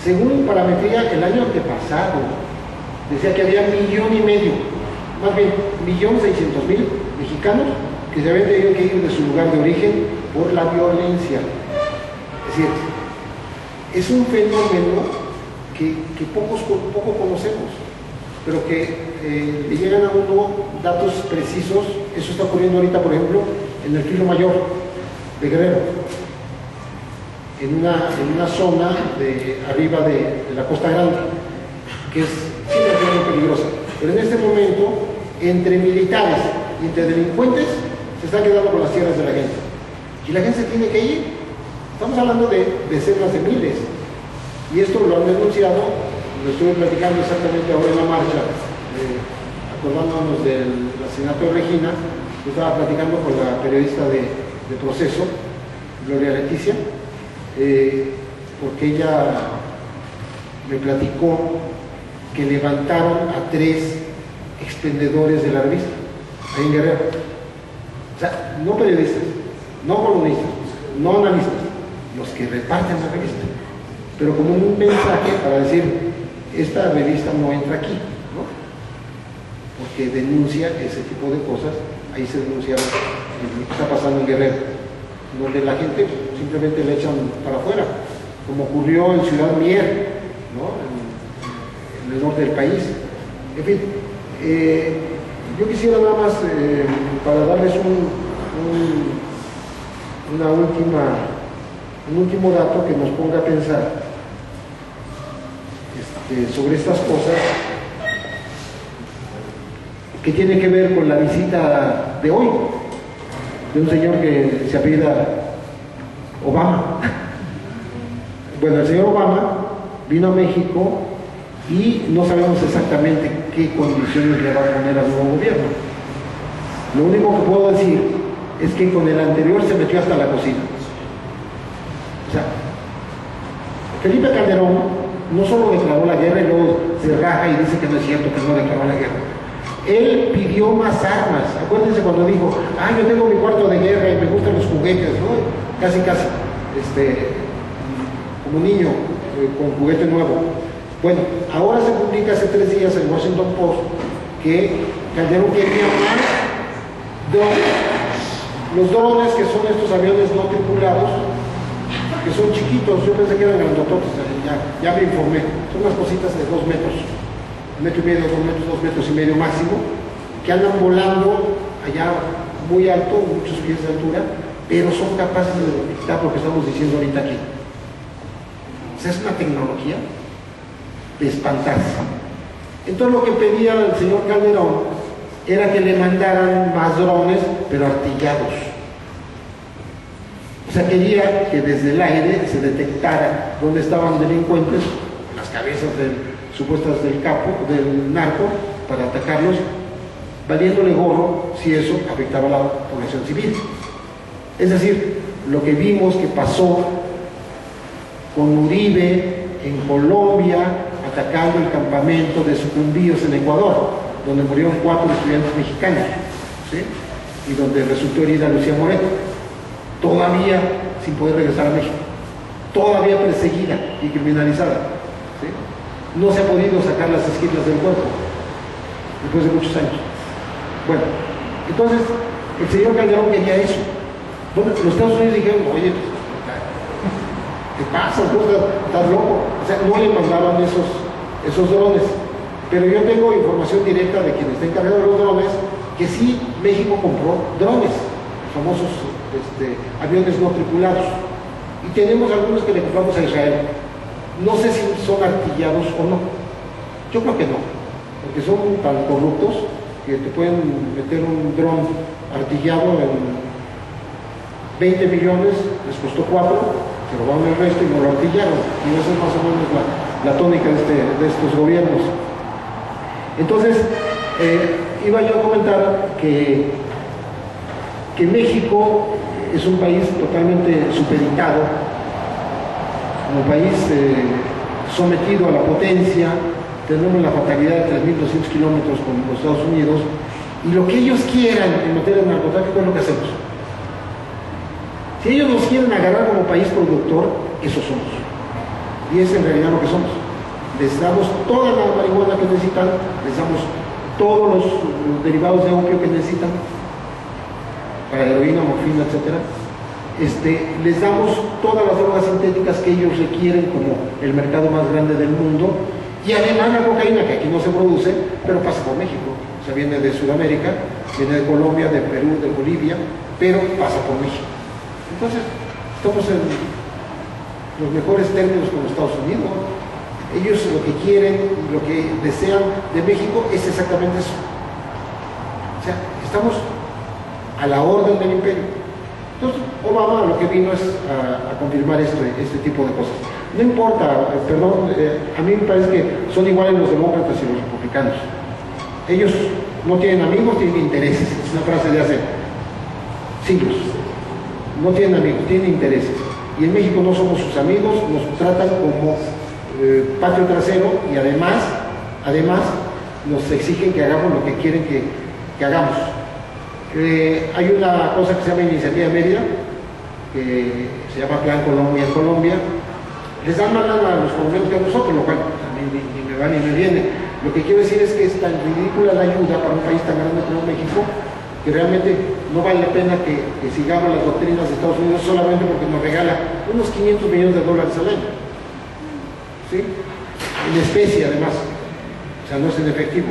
Según parametría, el año antepasado decía que había 1,5 millones, más bien 1.600.000 mexicanos que se habían tenido que ir de su lugar de origen por la violencia. Es decir, es un fenómeno que poco conocemos, pero que le llegan a uno datos precisos. Eso está ocurriendo ahorita, por ejemplo, en el Filo Mayor de Guerrero, en una zona de arriba de la Costa Grande, que es siempre muy peligrosa. Pero en este momento, entre militares y entre delincuentes, se están quedando con las tierras de la gente. Y la gente se tiene que ir. Estamos hablando de decenas de miles. Y esto lo han denunciado, lo estuve platicando exactamente ahora en la marcha, acordándonos del asesinato de Regina. Yo estaba platicando con la periodista de Proceso, Gloria Leticia, porque ella me platicó que levantaron a 3 expendedores de la revista, ahí en Guerrero. O sea, no periodistas, no columnistas, no analistas, los que reparten la revista, pero como un mensaje para decir, esta revista no entra aquí, ¿no? Porque denuncia ese tipo de cosas. Ahí se denunciaron lo que está pasando en Guerrero, donde la gente simplemente le echan para afuera, como ocurrió en Ciudad Mier, ¿no? En el norte del país. En fin, yo quisiera nada más, para darles un último dato que nos ponga a pensar sobre estas cosas, que tiene que ver con la visita de hoy de un señor que se apellida Obama. Bueno, el señor Obama vino a México y no sabemos exactamente qué condiciones le va a poner al nuevo gobierno. Lo único que puedo decir es que con el anterior se metió hasta la cocina. O sea, Felipe Calderón no solo declaró la guerra y luego se raja y dice que no es cierto, que no declaró la guerra. Él pidió más armas. Acuérdense cuando dijo, yo tengo mi cuarto de guerra y me gustan los juguetes, ¿no? Casi, como niño, con juguete nuevo. Bueno, ahora se publica hace 3 días en Washington Post que Calderón quería más drones. Los drones, que son estos aviones no tripulados, que son chiquitos, yo pensé que eran grandototes, ya me informé, son unas cositas de 2 metros. 1,5 metros, 2 metros, 2,5 metros máximo, que andan volando allá muy alto, muchos pies de altura, pero son capaces de detectar lo que estamos diciendo ahorita aquí. O sea, es una tecnología de espantarse. Entonces lo que pedía el señor Calderón era que le mandaran más drones, pero artillados. O sea, quería que desde el aire se detectara dónde estaban delincuentes, las cabezas supuestas del capo, del narco, para atacarlos, valiéndole gorro si eso afectaba a la población civil. Es decir, lo que vimos que pasó con Uribe en Colombia, atacando el campamento de sucumbíos en Ecuador, donde murieron 4 estudiantes mexicanos, ¿sí? Y donde resultó herida Lucía Moreto, todavía sin poder regresar a México, todavía perseguida y criminalizada, ¿sí? No se ha podido sacar las esquinas del cuerpo después de muchos años. Bueno, entonces el señor Calderón quería eso. Bueno, los Estados Unidos dijeron, oye, ¿qué pasa? ¿Estás loco? O sea, no le mandaban esos drones. Pero yo tengo información directa de quien está encargado de los drones, que sí, México compró drones, famosos aviones no tripulados. Y tenemos algunos que le compramos a Israel. No sé si son artillados o no. Yo creo que no, porque son tan corruptos que te pueden meter un dron artillado en 20 millones, les costó 4, se robaron el resto y no lo artillaron. Y esa es más o menos la tónica de estos gobiernos. Entonces, iba yo a comentar que que México es un país totalmente supeditado, un país sometido a la potencia, tenemos la fatalidad de 3.200 kilómetros con los Estados Unidos, y lo que ellos quieran en materia de narcotráfico es lo que hacemos. Si ellos nos quieren agarrar como país productor, eso somos. Y es en realidad lo que somos. Les damos toda la marihuana que necesitan, les damos todos los derivados de opio que necesitan, para heroína, morfina, etc. Les damos todas las drogas sintéticas que ellos requieren como el mercado más grande del mundo, y además la cocaína, que aquí no se produce, pero pasa por México. O sea, viene de Sudamérica, viene de Colombia, de Perú, de Bolivia, pero pasa por México. Entonces, estamos en los mejores términos con los Estados Unidos. Ellos lo que quieren, lo que desean de México es exactamente eso. O sea, estamos a la orden del imperio. Entonces, Obama lo que vino es a confirmar este tipo de cosas. No importa, perdón, a mí me parece que son iguales los demócratas y los republicanos. Ellos no tienen amigos, tienen intereses. Es una frase de hace siglos. No tienen amigos, tienen intereses. Y en México no somos sus amigos, nos tratan como patio trasero, y además nos exigen que hagamos lo que quieren que hagamos. Hay una cosa que se llama Iniciativa Mérida, que se llama Plan Colombia en Colombia. Les dan más lana a los colombianos que a nosotros, lo cual a mí ni me va ni me viene. Lo que quiero decir es que es tan ridícula la ayuda para un país tan grande como México, que realmente no vale la pena que sigamos las doctrinas de Estados Unidos solamente porque nos regala unos 500 millones de dólares al año. ¿Sí? En especie, además. O sea, no es en efectivo.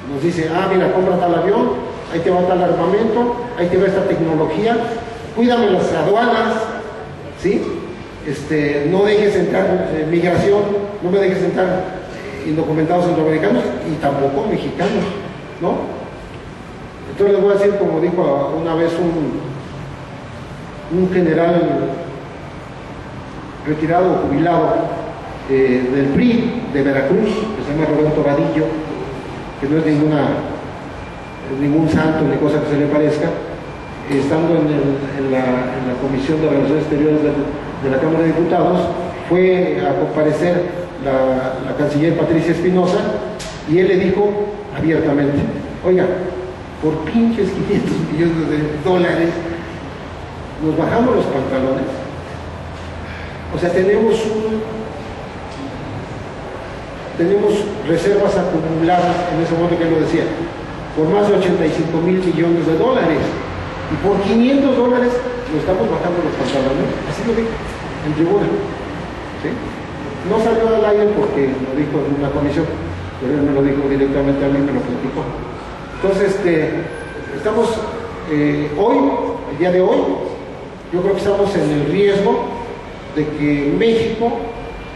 Nos dice, mira, compra tal avión, ahí te va tal armamento, ahí te va esta tecnología, cuídame las aduanas, ¿sí? No dejes entrar migración, no me dejes entrar indocumentados centroamericanos y tampoco mexicanos, ¿no? Entonces les voy a decir, como dijo una vez un general retirado o jubilado del PRI de Veracruz, que se llama Roberto Vadillo, que no es ningún santo ni cosa que se le parezca, estando en la Comisión de Relaciones Exteriores de la Cámara de Diputados, fue a comparecer la canciller Patricia Espinosa, y él le dijo abiertamente, oiga, por pinches 500 millones de dólares nos bajamos los pantalones. O sea, tenemos reservas acumuladas en ese momento que él lo decía, por más de 85 mil millones de dólares, y por 500 dólares nos estamos bajando los pantalones. Así lo dijo en tribuna, ¿sí? No salió al aire porque lo dijo en una comisión, pero él me lo dijo directamente a mí, me lo platicó. Entonces, estamos hoy, el día de hoy, yo creo que estamos en el riesgo de que México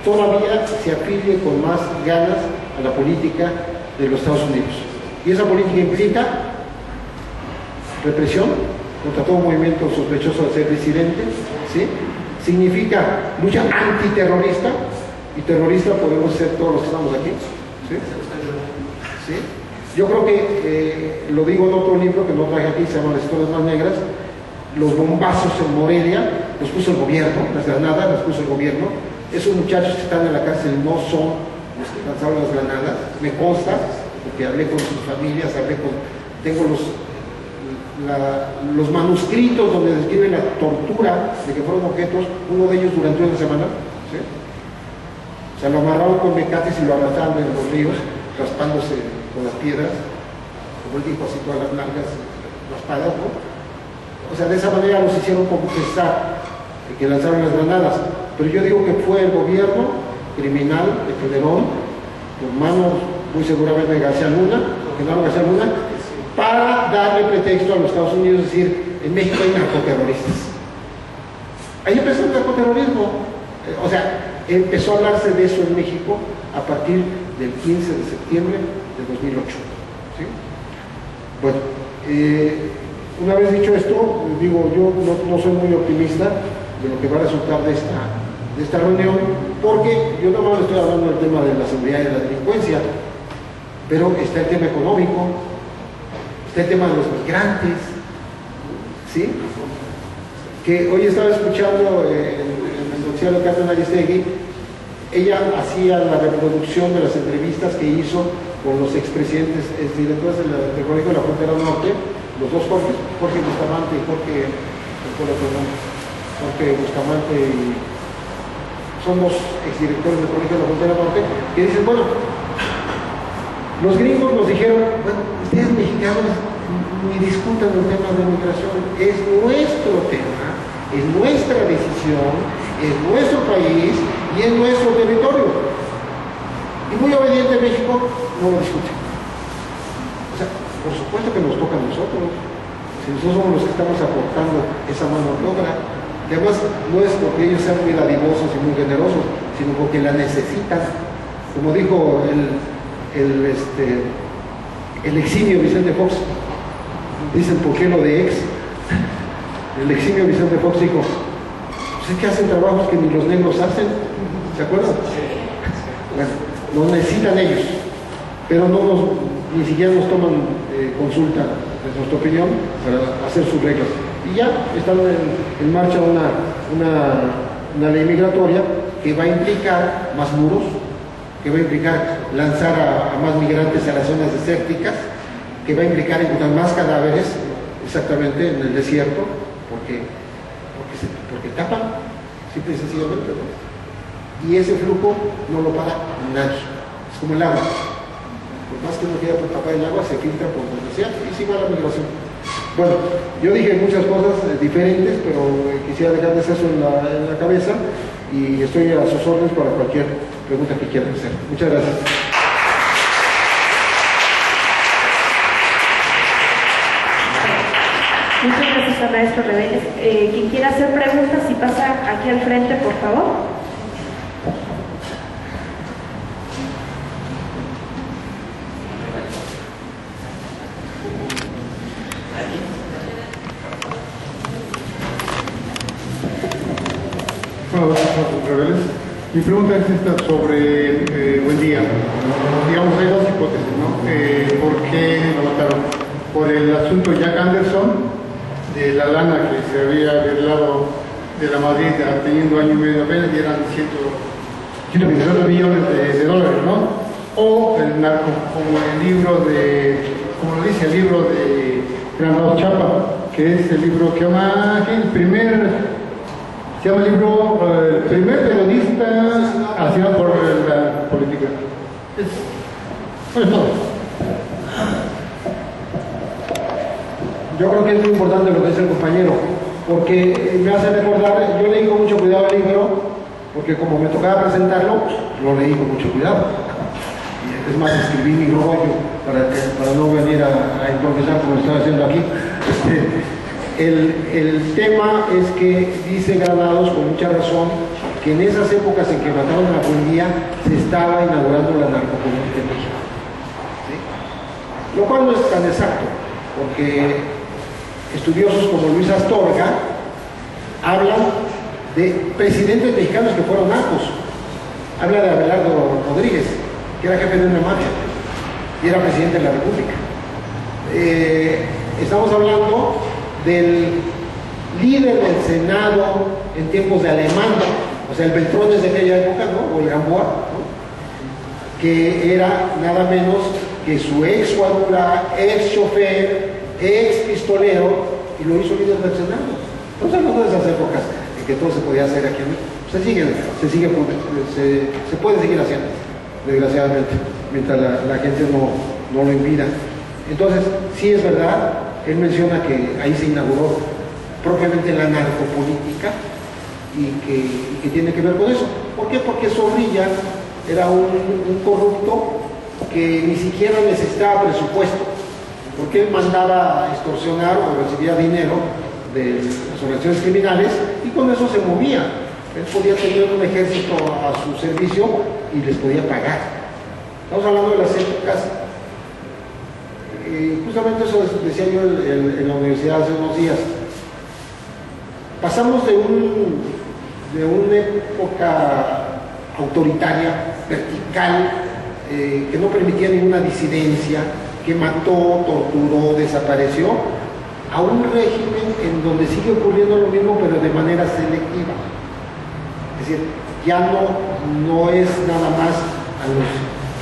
todavía se afilie con más ganas a la política de los Estados Unidos. Y esa política implica represión contra todo movimiento sospechoso de ser disidente, ¿sí? Significa lucha antiterrorista, y terrorista podemos ser todos los que estamos aquí, ¿sí? ¿Sí? Yo creo que, lo digo en otro libro que no traje aquí, se llama Las Historias Más Negras, los bombazos en Morelia los puso el gobierno, las granadas las puso el gobierno. Esos muchachos que están en la cárcel no son los que lanzaron las granadas, me consta, porque hablé con sus familias, tengo los manuscritos donde describen la tortura de que fueron objetos, uno de ellos durante una semana, ¿sí? O sea, lo amarraron con mecates y lo arrastraron en los ríos, raspándose con las piedras, como él dijo, así todas las largas raspadas, ¿no? O sea, de esa manera los hicieron confesar que lanzaron las granadas. Pero yo digo que fue el gobierno criminal de Calderón, por manos muy seguramente de García Luna, Genaro García Luna, para darle pretexto a los Estados Unidos, es decir, en México hay narcoterroristas. Ahí empezó el narcoterrorismo. O sea, empezó a hablarse de eso en México a partir del 15 de septiembre de 2008. ¿Sí? Bueno, una vez dicho esto, digo, yo no soy muy optimista de lo que va a resultar de esta reunión, porque yo no más estoy hablando del tema de la seguridad y de la delincuencia, pero está el tema económico, está el tema de los migrantes, ¿sí? Que hoy estaba escuchando en el noticiario Carmen Aristegui, ella hacía la reproducción de las entrevistas que hizo con los expresidentes, directores del Colegio de la Frontera Norte, los dos Jorge Bustamante y Jorge Bustamante, y son dos exdirectores del Colegio de la Frontera Norte, que dicen, bueno, los gringos nos dijeron, bueno, ustedes mexicanos ni discutan los temas de migración, es nuestro tema, es nuestra decisión, es nuestro país y es nuestro territorio. Y muy obediente México no lo discute. O sea, por supuesto que nos toca a nosotros. Si nosotros somos los que estamos aportando esa mano de obra, que además no es porque ellos sean muy dadivosos y muy generosos, sino porque la necesitan. Como dijo el eximio Vicente Fox, dicen por qué lo de ex, el eximio Vicente Fox dijo, pues es que hacen trabajos que ni los negros hacen, ¿se acuerdan? Bueno, lo necesitan ellos, pero ni siquiera nos toman consulta de nuestra opinión para hacer sus reglas. Y ya está en marcha una ley migratoria que va a implicar más muros, que va a implicar lanzar a más migrantes a las zonas desérticas, que va a implicar encontrar más cadáveres exactamente en el desierto, porque tapan, simple y sencillamente, ¿no? Y ese flujo no lo para nadie, es como el agua. Por más que uno quiera tapar el agua, se filtra por donde sea, y sí va la migración. Bueno, yo dije muchas cosas diferentes, pero quisiera dejarles eso en la cabeza, y estoy a sus órdenes para cualquier pregunta que quieran hacer. Muchas gracias. Muchas gracias al maestro Reveles. Quien quiera hacer preguntas, si pasa aquí al frente, por favor. Buenos días, Reveles. Mi pregunta es esta sobre, buen día. Digamos, hay dos hipótesis, ¿no? ¿Por qué lo mataron? Por el asunto Jack Anderson, de la lana que se había revelado de la Madrid teniendo año y medio apenas, y eran 129 millones de dólares, ¿no? O el narco, como el libro como lo dice el libro de Granado Chapa, que es el libro que llama, el primer periodista hacia por la política. Bueno, todo. Yo creo que es muy importante lo que dice el compañero, porque me hace recordar, yo leí con mucho cuidado el libro, porque como me tocaba presentarlo, lo leí con mucho cuidado. Y es más, escribí mi rollo para no venir a improvisar como estoy haciendo aquí. El tema es que dice Granados con mucha razón que en esas épocas en que mataron a la policía se estaba inaugurando la narcopolítica en México, ¿sí? Lo cual no es tan exacto, porque estudiosos como Luis Astorga hablan de presidentes mexicanos que fueron narcos. Habla de Abelardo Rodríguez, que era jefe de una mafia y era presidente de la República. Estamos hablando del líder del Senado en tiempos de Alemán, o sea, el Beltrones de aquella época, ¿no? O el Gamboa, ¿no? Que era nada menos que su ex guarura, ex chofer, ex pistolero, y lo hizo líder del Senado. Estamos hablando de esas épocas en que todo se podía hacer aquí en México. Se puede seguir haciendo, desgraciadamente, mientras la gente no lo impida. Entonces, sí es verdad, él menciona que ahí se inauguró propiamente la narcopolítica y que tiene que ver con eso. ¿Por qué? Porque Zorrilla era un corrupto que ni siquiera necesitaba presupuesto, porque él mandaba extorsionar o recibía dinero de las organizaciones criminales y con eso se movía. Él podía tener un ejército a su servicio y les podía pagar. Estamos hablando de las épocas. Justamente eso decía yo en la universidad hace unos días. Pasamos de una época autoritaria, vertical, que no permitía ninguna disidencia, que mató, torturó, desapareció, a un régimen en donde sigue ocurriendo lo mismo, pero de manera selectiva. Es decir, ya no es nada más a los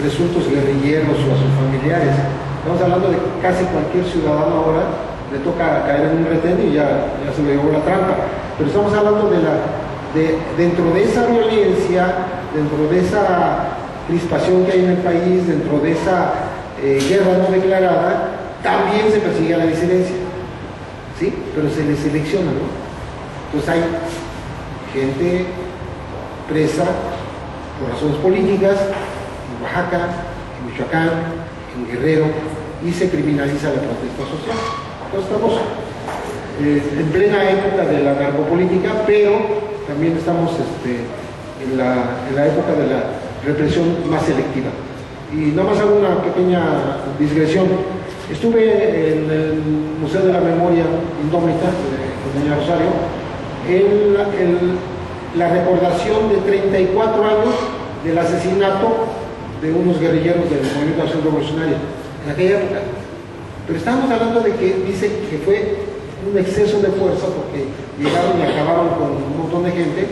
presuntos guerrilleros o a sus familiares. Estamos hablando de casi cualquier ciudadano ahora le toca caer en un retén y ya se le llevó la trampa. Pero estamos hablando dentro de esa violencia, dentro de esa crispación que hay en el país, dentro de esa guerra no declarada, también se persigue a la disidencia, ¿sí? Pero se les selecciona, ¿no? Entonces hay gente presa por razones políticas en Oaxaca, en Michoacán, en Guerrero, y se criminaliza la protesta social. Entonces estamos en plena época de la narcopolítica, pero también estamos en la época de la represión más selectiva. Y nada más hago una pequeña digresión. Estuve en el Museo de la Memoria Indómita de Doña Rosario en la recordación de 34 años del asesinato de unos guerrilleros del Movimiento de Acción Revolucionaria en aquella época. Pero estamos hablando de que dice que fue un exceso de fuerza porque llegaron y acabaron con un montón de gente,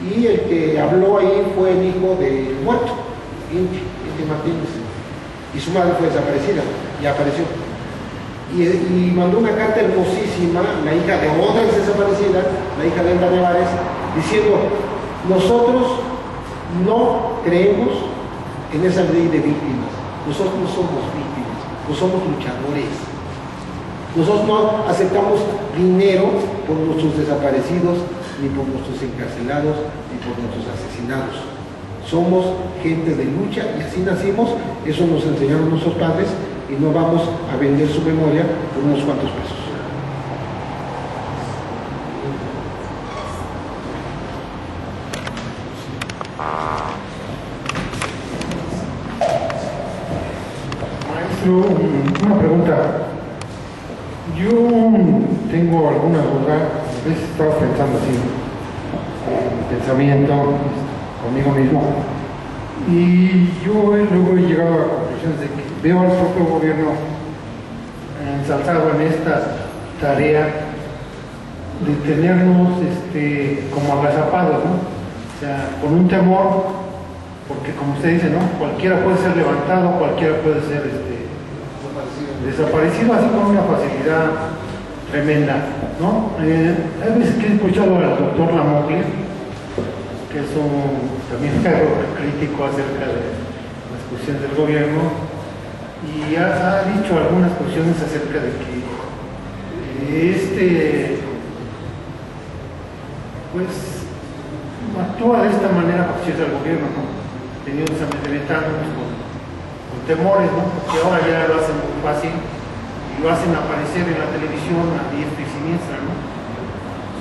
y el que habló ahí fue el hijo del muerto, Inti Martínez, y su madre fue desaparecida y apareció. Y mandó una carta hermosísima, la hija de otra ex desaparecida, la hija de Elda Nevares, diciendo: nosotros no creemos en esa ley de víctimas, nosotros no somos víctimas, no somos luchadores, nosotros no aceptamos dinero por nuestros desaparecidos, ni por nuestros encarcelados, ni por nuestros asesinados. Somos gente de lucha y así nacimos, eso nos enseñaron nuestros padres, y no vamos a vender su memoria por unos cuantos pesos. Maestro, una pregunta. Yo tengo alguna duda, a veces estaba pensando así, en mi pensamiento, conmigo mismo, y yo luego he llegado a conclusiones de que veo al propio gobierno ensalzado en esta tarea de tenernos como agazapados, ¿no? O sea, con un temor, porque como usted dice, ¿no? Cualquiera puede ser levantado, cualquiera puede ser desaparecido así con una facilidad tremenda, ¿no? Hay veces que he escuchado al doctor Lamoglia, que es también crítico acerca de las cuestiones del gobierno, y ha dicho algunas cuestiones acerca de que pues actúa de esta manera por cierto el gobierno, ¿no? Teniendo amedrentándonos con temores, ¿no? Porque ahora ya lo hacen muy fácil y lo hacen aparecer en la televisión a diestra y siniestra, ¿no?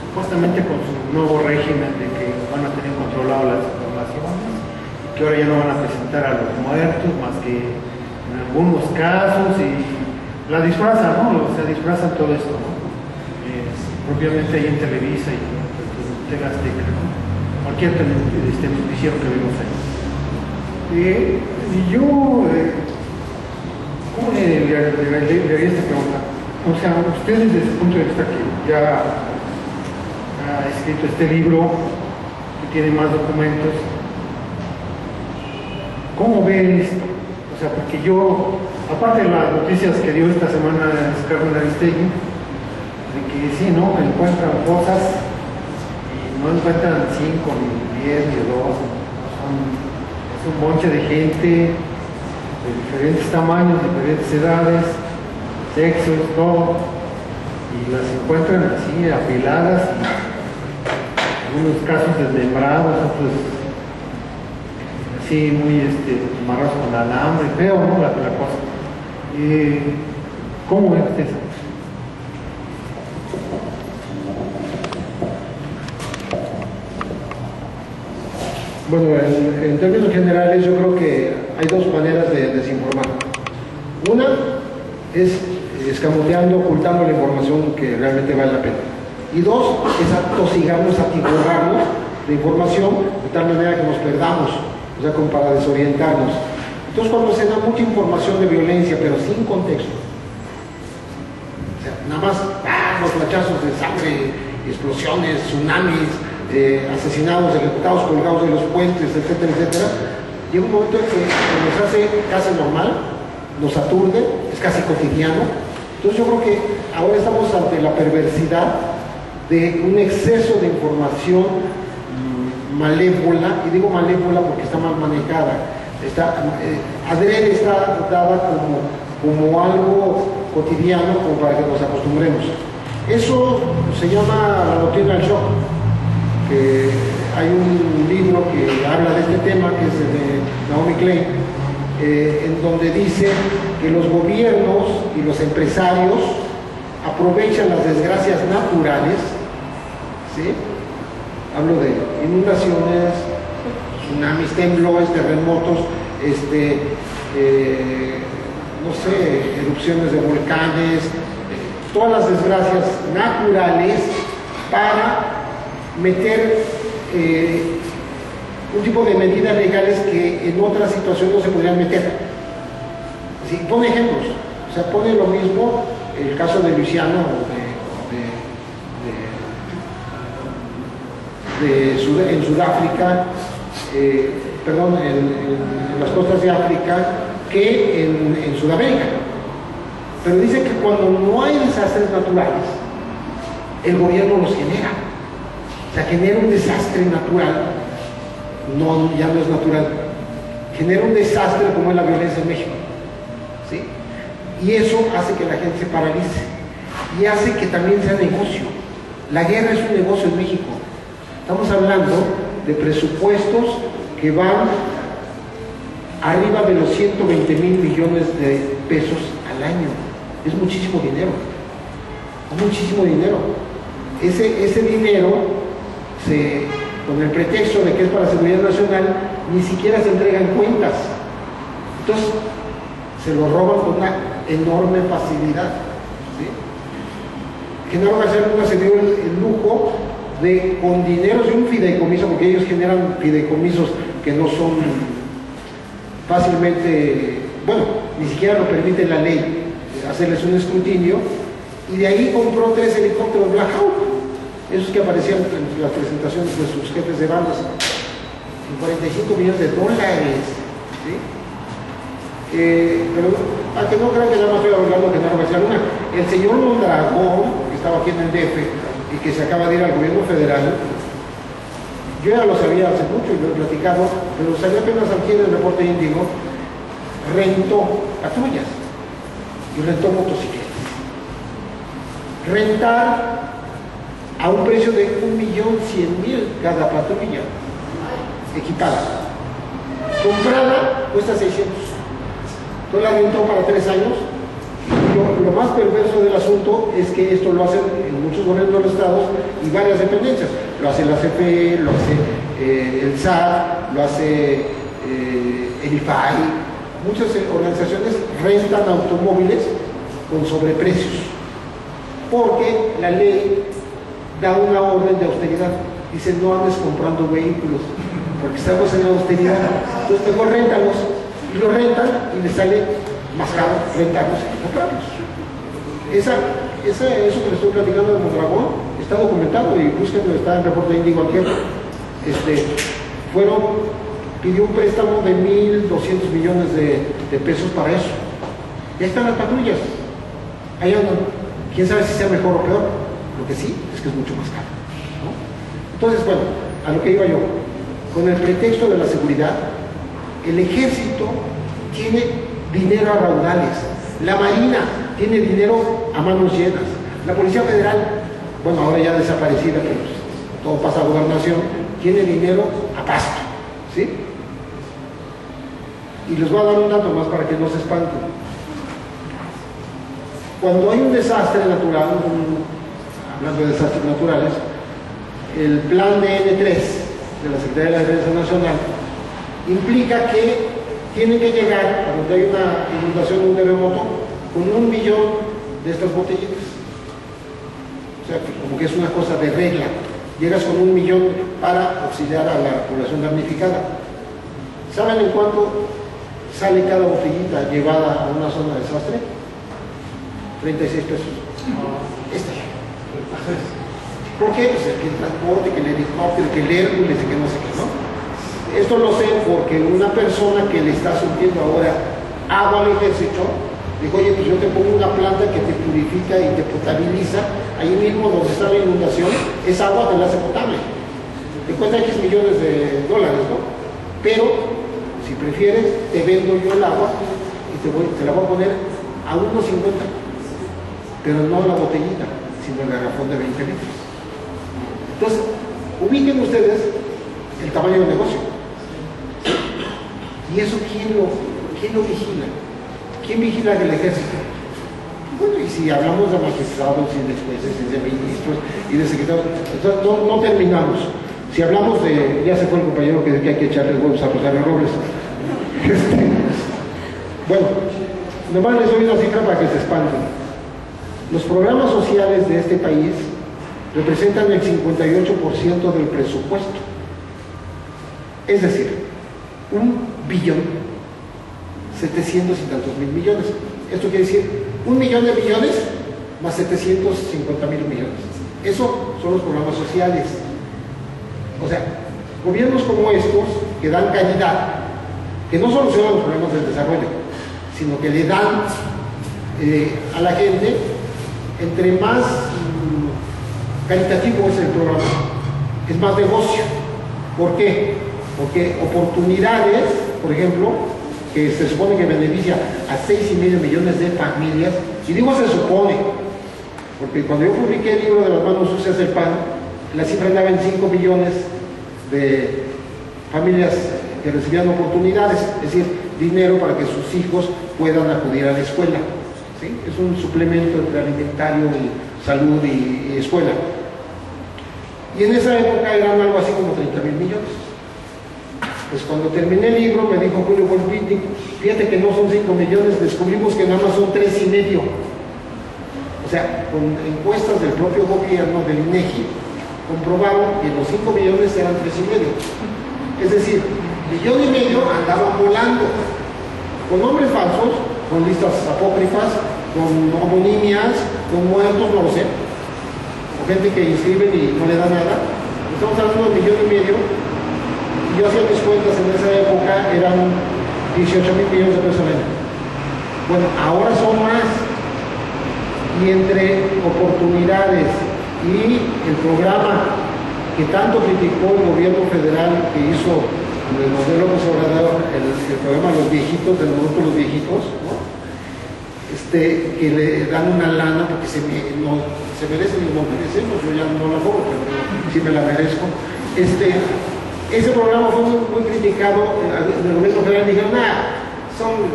Supuestamente con su nuevo régimen de que van a tener controlado las informaciones y que ahora ya no van a presentar a los muertos más que en algunos casos, y la disfrazan, ¿no? O sea, disfrazan todo esto, ¿no? Propiamente ahí en Televisa y en TV Azteca, ¿no? Cualquier noticiero que vemos ahí. Y yo, ¿cómo le haría esta pregunta? O sea, usted desde ese punto de vista que ya ha escrito este libro, que tiene más documentos, ¿cómo ve esto? O sea, porque yo, aparte de las noticias que dio esta semana Carmen Aristegui, de que sí, ¿no? Encuentran cosas y no encuentran 5, ni 10, ni 2, es un bonche de gente de diferentes tamaños, diferentes edades, sexos, todo, y las encuentran así apiladas, y algunos casos desmembrados, otros así muy amarrados con alambre, feo, ¿no? La cosa. ¿Cómo es eso? Bueno, en términos generales yo creo que hay dos maneras de desinformar. Una es escamoteando, ocultando la información que realmente vale la pena. Y dos, es atosigarnos, atiborrarnos de información de tal manera que nos perdamos, o sea, como para desorientarnos. Entonces, cuando se da mucha información de violencia, pero sin contexto, o sea, nada más los flachazos de sangre, explosiones, tsunamis, asesinados, ejecutados, colgados de los puentes, etcétera, etcétera, llega un momento en que nos hace casi normal, nos aturde, es casi cotidiano. Entonces yo creo que ahora estamos ante la perversidad de un exceso de información malévola, y digo malévola porque está mal manejada, adrede está dada como algo cotidiano, como para que nos acostumbremos. Eso se llama la doctrina del shock, que hay un libro que habla de este tema, que es de Naomi Klein, en donde dice que los gobiernos y los empresarios aprovechan las desgracias naturales, ¿sí? Hablo de inundaciones, tsunamis, temblores, terremotos, no sé, erupciones de volcanes, todas las desgracias naturales, para meter un tipo de medidas legales que en otras situaciones no se podrían meter. Sí, pone ejemplos, o sea, pone lo mismo el caso de Luisiana en Sudáfrica, perdón, en las costas de África, que en Sudamérica. Pero dice que cuando no hay desastres naturales, el gobierno los genera. O sea, genera un desastre natural, ya no es natural, genera un desastre como es la violencia en México, ¿sí? Y eso hace que la gente se paralice y hace que también sea negocio. La guerra es un negocio en México. Estamos hablando de presupuestos que van arriba de los 120 mil millones de pesos al año. Es muchísimo dinero, muchísimo dinero. Ese dinero, con el pretexto de que es para seguridad nacional, ni siquiera se entregan cuentas. Entonces, se lo roban con una enorme facilidad, ¿sí? Genaro García Luna se dio el lujo de, con dineros de un fideicomiso, porque ellos generan fideicomisos que no son fácilmente, bueno, ni siquiera lo permite la ley, hacerles un escrutinio, y de ahí compró 3 helicópteros Black Hawk, esos que aparecían en las presentaciones de sus jefes de bandas, en $45 millones, ¿sí? Pero para que no crean que nada más estoy hablando de Genaro García Luna, el señor Mondragón, que estaba aquí en el DF y que se acaba de ir al gobierno federal, yo ya lo sabía hace mucho y lo he platicado, pero salió apenas aquí en el reporte Índigo, rentó patrullas y rentó motocicletas. Rentar a un precio de 1.100.000 cada patrulla equipada. Comprada cuesta 600. Entonces la rentó para 3 años. Lo más perverso del asunto es que esto lo hacen en muchos gobiernos de los estados y varias dependencias. Lo hace la CFE, lo hace el SAT, lo hace el IFAI. Muchas organizaciones rentan automóviles con sobreprecios, porque la ley da una orden de austeridad. Dice, no andes comprando vehículos, porque estamos en austeridad. Entonces mejor réntalos, y lo rentan y les sale más caro rentarlos que comprarlos. Eso que les estoy platicando de Mondragón está documentado, y búsquenlo, está en el reporte de Índigo Antier. Pidió un préstamo de 1.200 millones de pesos para eso. Ya están las patrullas, ahí andan. Quién sabe si sea mejor o peor. Lo que sí es que es mucho más caro, ¿no? Entonces, bueno, a lo que iba yo, con el pretexto de la seguridad, el ejército tiene dinero a raudales, la marina tiene dinero a manos llenas, la policía federal, bueno, ahora ya desaparecida, pero pues, todo pasa a gobernación, tiene dinero a pasto, ¿sí? Y les voy a dar un dato más para que no se espanten. Cuando hay un desastre natural, hablando de desastres naturales, el plan DN3 de la Secretaría de la Defensa Nacional implica que tienen que llegar, cuando hay una inundación o un terremoto, con 1 millón de estas botellitas. O sea, como que es una cosa de regla. Llegas con 1 millón para auxiliar a la población damnificada. ¿Saben en cuánto sale cada botellita llevada a una zona de desastre? 36 pesos. ¿Por qué? Pues que el transporte, que el helicóptero, que el Hércules, que no sé qué, ¿no? Esto lo sé porque una persona que le está surtiendo ahora agua al ejército, dijo, oye, pues yo te pongo una planta que te purifica y te potabiliza, ahí mismo donde está la inundación, esa agua te la hace potable. Te cuesta X millones de dólares, ¿no? Pero, si prefieres, te vendo yo el agua y te la voy a poner a 1.50, pero no la botellita, sino el garrafón de 20 litros. Entonces, ubiquen ustedes el tamaño del negocio. ¿Y eso quién lo vigila? ¿Quién vigila el ejército? Bueno, y si hablamos de magistrados y de jueces y de ministros y de secretarios, entonces no terminamos. Si hablamos de, ya se fue el compañero que hay que echarle huevos a Rosario Robles. Bueno, nomás les doy una cifra para que se espanten. Los programas sociales de este país representan el 58% del presupuesto. Es decir, 1.700.000 y tantos millones. Esto quiere decir 1 millón de millones más 750.000 millones. Eso son los programas sociales. O sea, gobiernos como estos que dan calidad, que no solucionan los problemas del desarrollo, sino que le dan a la gente, entre más caritativo es el programa, es más negocio. ¿Por qué? Porque oportunidades, por ejemplo, que se supone que beneficia a 6,5 millones de familias, y digo se supone, porque cuando yo publiqué el libro de las manos sucias del PAN, la cifra andaba en 5 millones de familias que recibían oportunidades, es decir, dinero para que sus hijos puedan acudir a la escuela. ¿Sí? Es un suplemento entre alimentario y salud y escuela. Y en esa época eran algo así como 30,000 millones. Pues cuando terminé el libro me dijo Julio Volpini, fíjate que no son 5 millones, descubrimos que nada más son 3,5. O sea, con encuestas del propio gobierno, del INEGI, comprobaron que los 5 millones eran 3,5. Es decir, 1,5 millones andaban volando, con nombres falsos, con listas apócrifas, con homonimias, con muertos, no lo sé, o gente que inscriben y no le da nada. Estamos hablando de 1,5 millones. Yo hacía mis cuentas en esa época, eran 18,000 millones de pesos al año. Bueno, ahora son más. Y entre oportunidades y el programa que tanto criticó el gobierno federal que hizo el modelo López Obrador, el programa Los Viejitos, del grupo Los Viejitos, ¿no? Que le dan una lana porque se merecen y no merecemos, yo ya no la cobro, pero sí me la merezco. Ese programa fue muy criticado del gobierno federal. Dijeron, son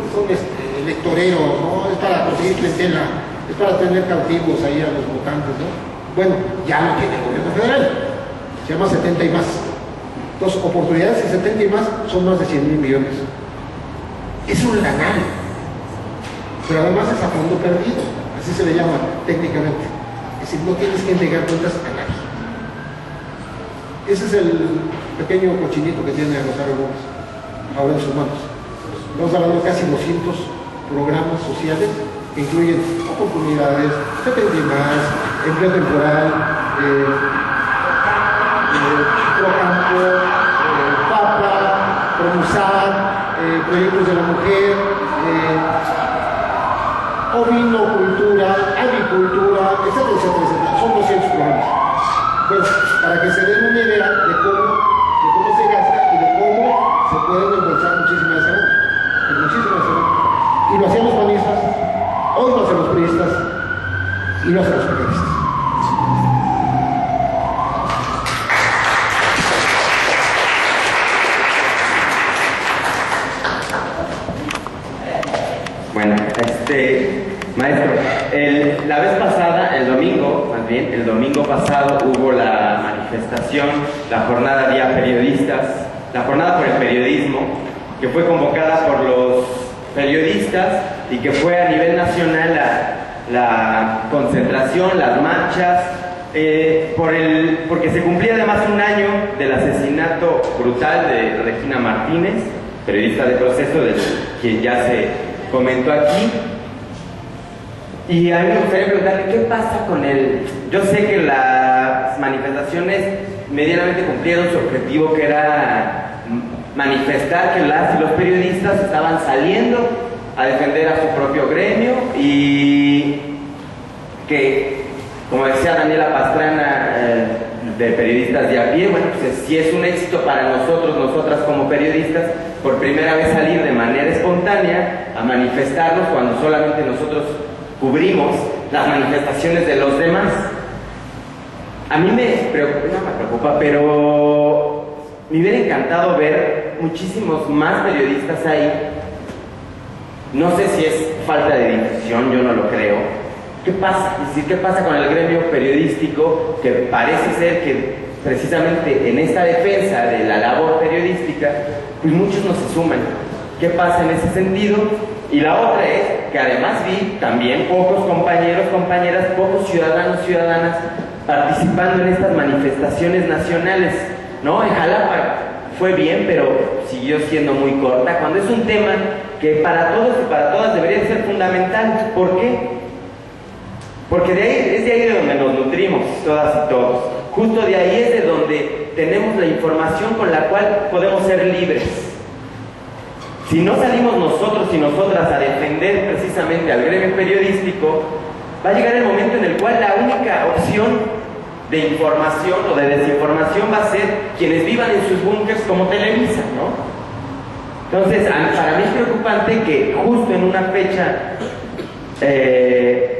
electoreros, ¿no? Es para conseguir clientela, es para tener cautivos ahí a los votantes, ¿no? Bueno, ya lo tiene el gobierno federal, se llama 70 y más. Entonces, oportunidades y 70 y más son más de 100,000 millones. Es un lanal, pero además es a fondo perdido, así se le llama técnicamente. Es decir, no tienes que entregar cuentas a nadie. Ese es el pequeño cochinito que tiene Rosario Gómez ahora en sus manos. Estamos hablando de casi 200 programas sociales que incluyen oportunidades, 70 y más, empleo temporal, Procampo, Papa, Promusar, proyectos de la mujer, ovinocultura, agricultura, etcétera, etcétera, etcétera. Son 200 programas. Bueno, para que se den una idea de cómo se gasta y de cómo se pueden embolsar muchísimas euros. Y lo hacían los panistas, hoy lo hacen los priistas y lo hacen los periodistas. Bueno, maestro, la vez pasada, el domingo pasado hubo la manifestación, la jornada Día Periodistas, la jornada por el periodismo, que fue convocada por los periodistas y que fue a nivel nacional la concentración, las marchas, porque se cumplía además un año del asesinato brutal de Regina Martínez, periodista de Proceso, de quien ya se comentó aquí. Y a mí me gustaría preguntarle, ¿qué pasa con el...? Yo sé que las manifestaciones medianamente cumplieron su objetivo, que era manifestar que las y los periodistas estaban saliendo a defender a su propio gremio y que, como decía Daniela Pastrana, de Periodistas de a pie, bueno, pues si es un éxito para nosotros, nosotras como periodistas, por primera vez salir de manera espontánea a manifestarnos cuando solamente nosotros cubrimos las manifestaciones de los demás. A mí me preocupa, pero me hubiera encantado ver muchísimos más periodistas ahí. No sé si es falta de difusión, yo no lo creo. ¿Qué pasa? Es decir, ¿qué pasa con el gremio periodístico, que parece ser que precisamente en esta defensa de la labor periodística, pues muchos no se suman? ¿Qué pasa en ese sentido? Y la otra es que además vi también pocos compañeros, compañeras, pocos ciudadanos, ciudadanas participando en estas manifestaciones nacionales, ¿no? En Jalapa fue bien, pero siguió siendo muy corta, cuando es un tema que para todos y para todas debería ser fundamental. ¿Por qué? Porque es de ahí de donde nos nutrimos, todas y todos. Justo de ahí es de donde tenemos la información con la cual podemos ser libres. Si no salimos nosotros y nosotras a defender precisamente al gremio periodístico, va a llegar el momento en el cual la única opción de información o de desinformación va a ser quienes vivan en sus búnkers como Televisa, ¿no? Entonces, para mí es preocupante que justo en una fecha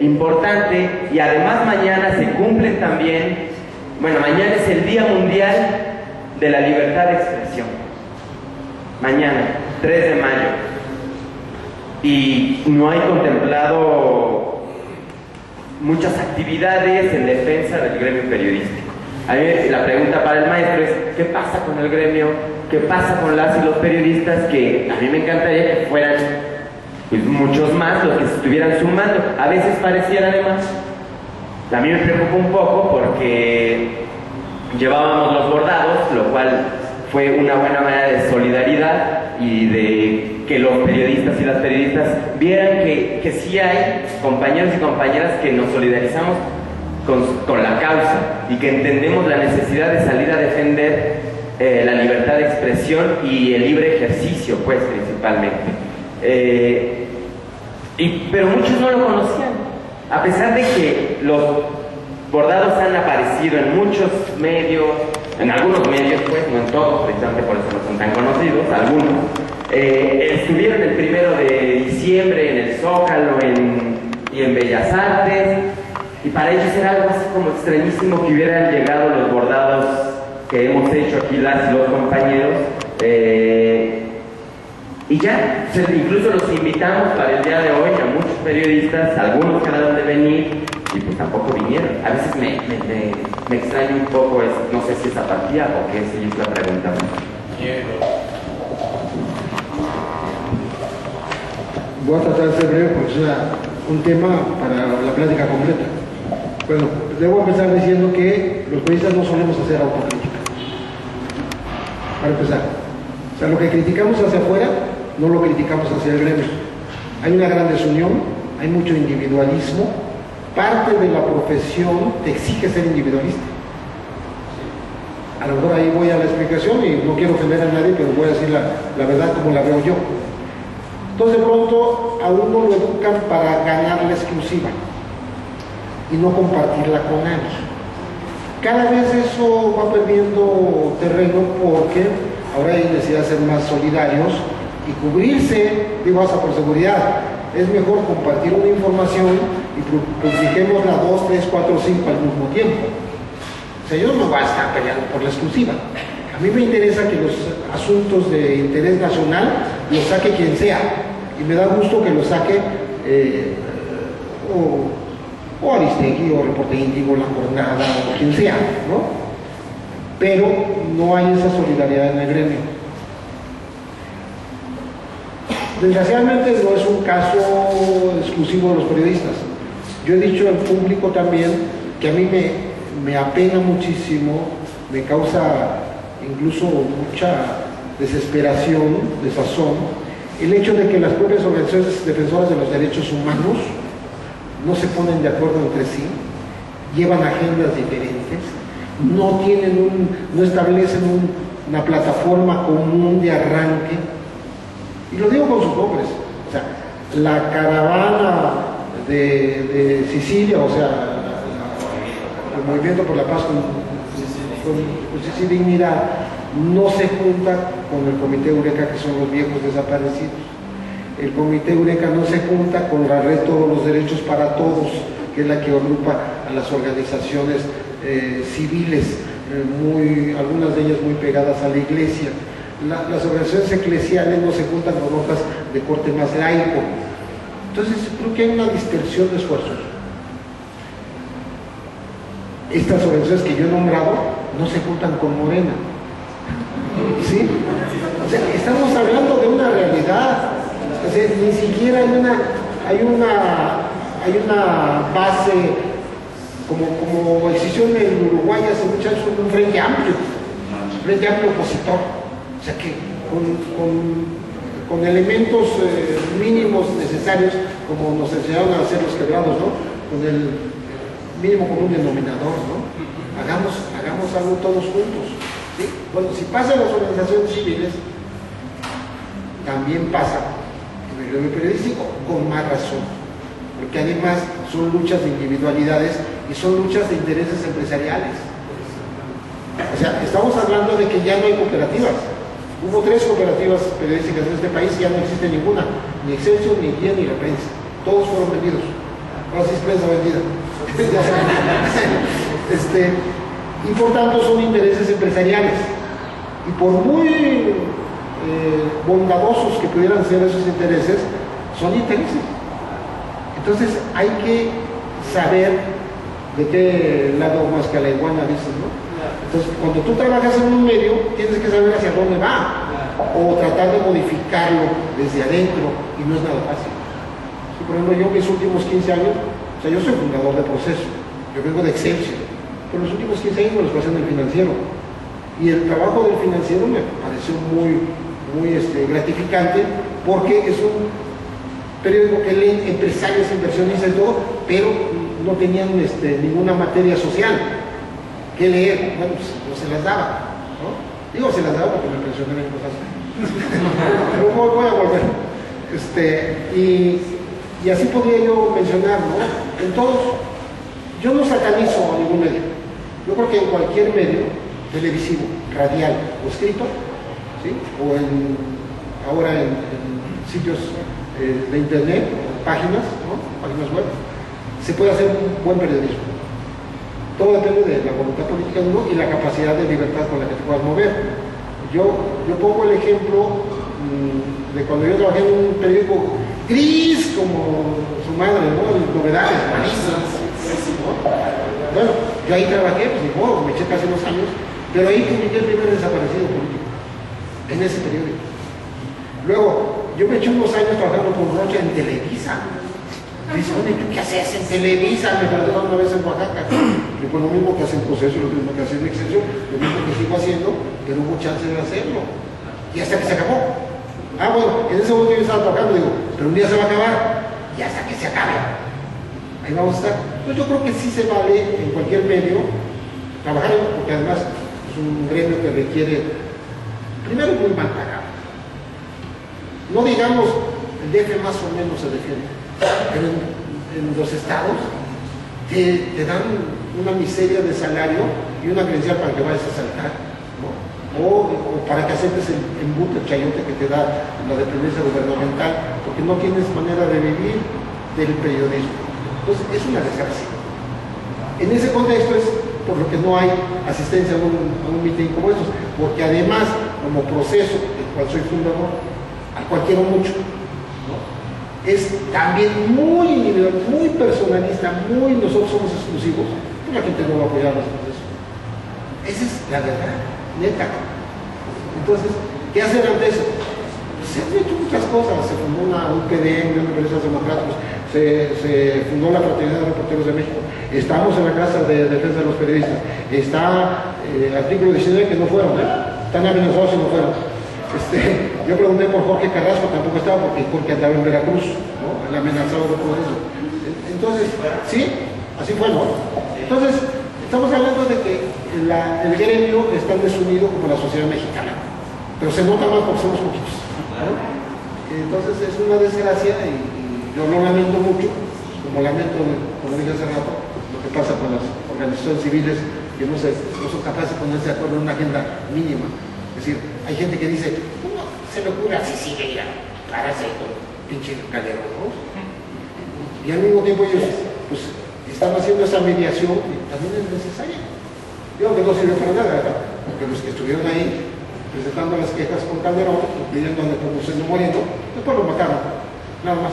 importante, y además mañana se cumplen también, bueno, mañana es el Día Mundial de la Libertad de Expresión. Mañana, 3 de mayo. Y no hay contemplado muchas actividades en defensa del gremio periodístico. A mí la pregunta para el maestro es, ¿qué pasa con el gremio? ¿Qué pasa con las y los periodistas? Que a mí me encantaría que fueran pues muchos más los que se estuvieran sumando. A veces pareciera además, a mí me preocupa un poco porque llevábamos los bordados, lo cual fue una buena manera de solidaridad y de que los periodistas y las periodistas vieran que sí hay compañeros y compañeras que nos solidarizamos con la causa y que entendemos la necesidad de salir a defender la libertad de expresión y el libre ejercicio, pues, principalmente. Pero muchos no lo conocían, a pesar de que los bordados han aparecido en muchos medios, en algunos medios, pues, no en todos, precisamente por eso no son tan conocidos, algunos. Estuvieron el 1 de diciembre en el Zócalo y en Bellas Artes, y para ellos era algo así como extrañísimo que hubieran llegado los bordados que hemos hecho aquí las y los compañeros. Y ya, incluso los invitamos para el día de hoy a muchos periodistas, algunos quedaron de venir y pues tampoco vinieron. A veces me extraña un poco, no sé si es apatía o qué, si es la pregunta. Voy a tratar de ser breve porque es un tema para la plática completa. Bueno, debo empezar diciendo que los periodistas no solemos hacer autocrítica. Para empezar. O sea, lo que criticamos hacia afuera, no lo criticamos hacia el gremio. Hay una gran desunión, hay mucho individualismo. Parte de la profesión te exige ser individualista. A lo mejor ahí voy a la explicación y no quiero ofender a nadie, pero voy a decir la verdad como la veo yo. Entonces de pronto a uno lo educan para ganar la exclusiva y no compartirla con nadie. Cada vez eso va perdiendo terreno porque ahora hay necesidad de ser más solidarios y cubrirse, digo, hasta por seguridad. Es mejor compartir una información y publiquémosla 2, 3, 4, 5 al mismo tiempo. O sea, yo no voy a estar peleando por la exclusiva. A mí me interesa que los asuntos de interés nacional los saque quien sea. Y me da gusto que los saque o Aristegui, o Reporte Índigo, La Jornada, o quien sea, ¿no? Pero no hay esa solidaridad en el gremio. Desgraciadamente no es un caso exclusivo de los periodistas. Yo he dicho en público también que a mí me apena muchísimo, me causa incluso mucha desesperación, desazón, el hecho de que las propias organizaciones defensoras de los derechos humanos no se ponen de acuerdo entre sí, llevan agendas diferentes, no establecen una plataforma común de arranque, y lo digo con sus nombres. O sea, la caravana de Sicilia, o sea, el Movimiento por la Paz con Justicia y Dignidad, no se junta con el Comité Eureka, que son los viejos desaparecidos. El Comité Eureka no se junta con la Red Todos los Derechos para Todos, que es la que agrupa a las organizaciones civiles, algunas de ellas muy pegadas a la iglesia. Las organizaciones eclesiales no se juntan con otras de corte más laico. Entonces creo que hay una dispersión de esfuerzos. Estas organizaciones que yo he nombrado no se juntan con Morena, ¿sí? O sea, estamos hablando de una realidad. O sea, ni siquiera hay una base como existió en el Uruguay hace muchos años, un frente amplio opositor. O sea que con elementos mínimos necesarios, como nos enseñaron a hacer los quebrados, ¿no? Con el mínimo común denominador, ¿no? Hagamos algo todos juntos, ¿sí? Bueno, si pasa en las organizaciones civiles, también pasa en el gremio periodístico, con más razón, porque además son luchas de individualidades y son luchas de intereses empresariales. O sea, estamos hablando de que ya no hay cooperativas. Hubo 3 cooperativas periodísticas en este país y ya no existe ninguna, ni Excelsior, ni Guía, ni La Prensa. Todos fueron vendidos. Ahora sí es prensa vendida. Y por tanto son intereses empresariales. Y por muy bondadosos que pudieran ser esos intereses, son intereses. Entonces hay que saber de qué lado más que la iguana, dicen, ¿no? Entonces, cuando tú trabajas en un medio, tienes que saber hacia dónde va, o tratar de modificarlo desde adentro, y no es nada fácil. Sí, por ejemplo, yo mis últimos 15 años, o sea, yo soy fundador de Proceso, yo vengo de Excelsior, pero los últimos 15 años me los pasé en el Financiero, y el trabajo del Financiero me pareció muy gratificante, porque es un periódico que leen empresarios, inversionistas y todo, pero no tenían ninguna materia social que leer. Bueno, pues no se las daba, ¿no? Digo, se las daba porque me presioné en cosas. Pero voy a volver. Y así podría yo mencionar, ¿no? En todos, yo no satanizo a ningún medio. Yo creo que en cualquier medio, televisivo, radial o escrito, ¿sí? O ahora en sitios de internet, páginas, ¿no? Páginas web, se puede hacer un buen periodismo. Todo depende de la voluntad política de uno y la capacidad de libertad con la que te puedas mover. Yo pongo el ejemplo de cuando yo trabajé en un periódico gris como su madre, ¿no? Novedades, malísimas, ¿no? Bueno, yo ahí trabajé, pues ni modo, me eché casi 2 años, pero ahí publiqué el primer desaparecido político, en ese periódico. Luego, yo me eché unos años trabajando con Rocha en Televisa. Me dice, ¿tú qué haces en Televisa? Me preguntaron una vez en Oaxaca. Y pues lo mismo que hacen Proceso, lo mismo que hacen Excelsior, lo mismo que sigo haciendo, pero hubo chance de hacerlo. Y hasta que se acabó. Ah, bueno, en ese momento yo estaba trabajando, digo, pero un día se va a acabar. Y hasta que se acabe. Ahí vamos a estar. Entonces yo creo que sí se vale en cualquier medio trabajar, porque además es un gremio que requiere, primero, muy mal pagado. No digamos, el DF más o menos se defiende, pero en los estados te dan una miseria de salario y una credencial para que vayas a saltar, ¿no? O para que aceptes el embute, el chayote que te da la dependencia gubernamental, porque no tienes manera de vivir del periodismo. Entonces es una desgracia. En ese contexto es por lo que no hay asistencia a un mitin como estos, porque además, como Proceso, del cual soy fundador, al cual quiero mucho, ¿no? Es también muy individual, muy personalista, nosotros somos exclusivos, pues la gente no va a apoyar a nosotros. Esa es la verdad, neta. Entonces, ¿qué hacer ante eso? Pues se han hecho muchas cosas, se fundó una UPDM, Unión de Periodistas Democráticos, se fundó la Fraternidad de Reporteros de México, estamos en la Casa de Defensa de los Periodistas, está artículo 19 que no fueron, están amenazados y no fueron. Yo pregunté por Jorge Carrasco, tampoco estaba porque andaba en Veracruz, ¿no? El amenazado de todo eso. Entonces, sí, así fue, ¿no? Entonces, estamos hablando de que el gremio está desunido como la sociedad mexicana, pero se nota más porque somos poquitos, ¿no? Entonces es una desgracia y yo lo lamento mucho, como lamento, como dije hace rato, lo que pasa con las organizaciones civiles que no son capaces de ponerse de acuerdo en una agenda mínima. Es decir, hay gente que dice, ¿cómo se le ocurre así sigue ir a pararse con pinche Calderón, ¿no? Y al mismo tiempo ellos, pues, están haciendo esa mediación y también es necesaria. Digo que no sirve para nada, ¿verdad? Porque los que estuvieron ahí presentando las quejas con Calderón, pidiéndole como se no muriendo, después lo mataron, nada más.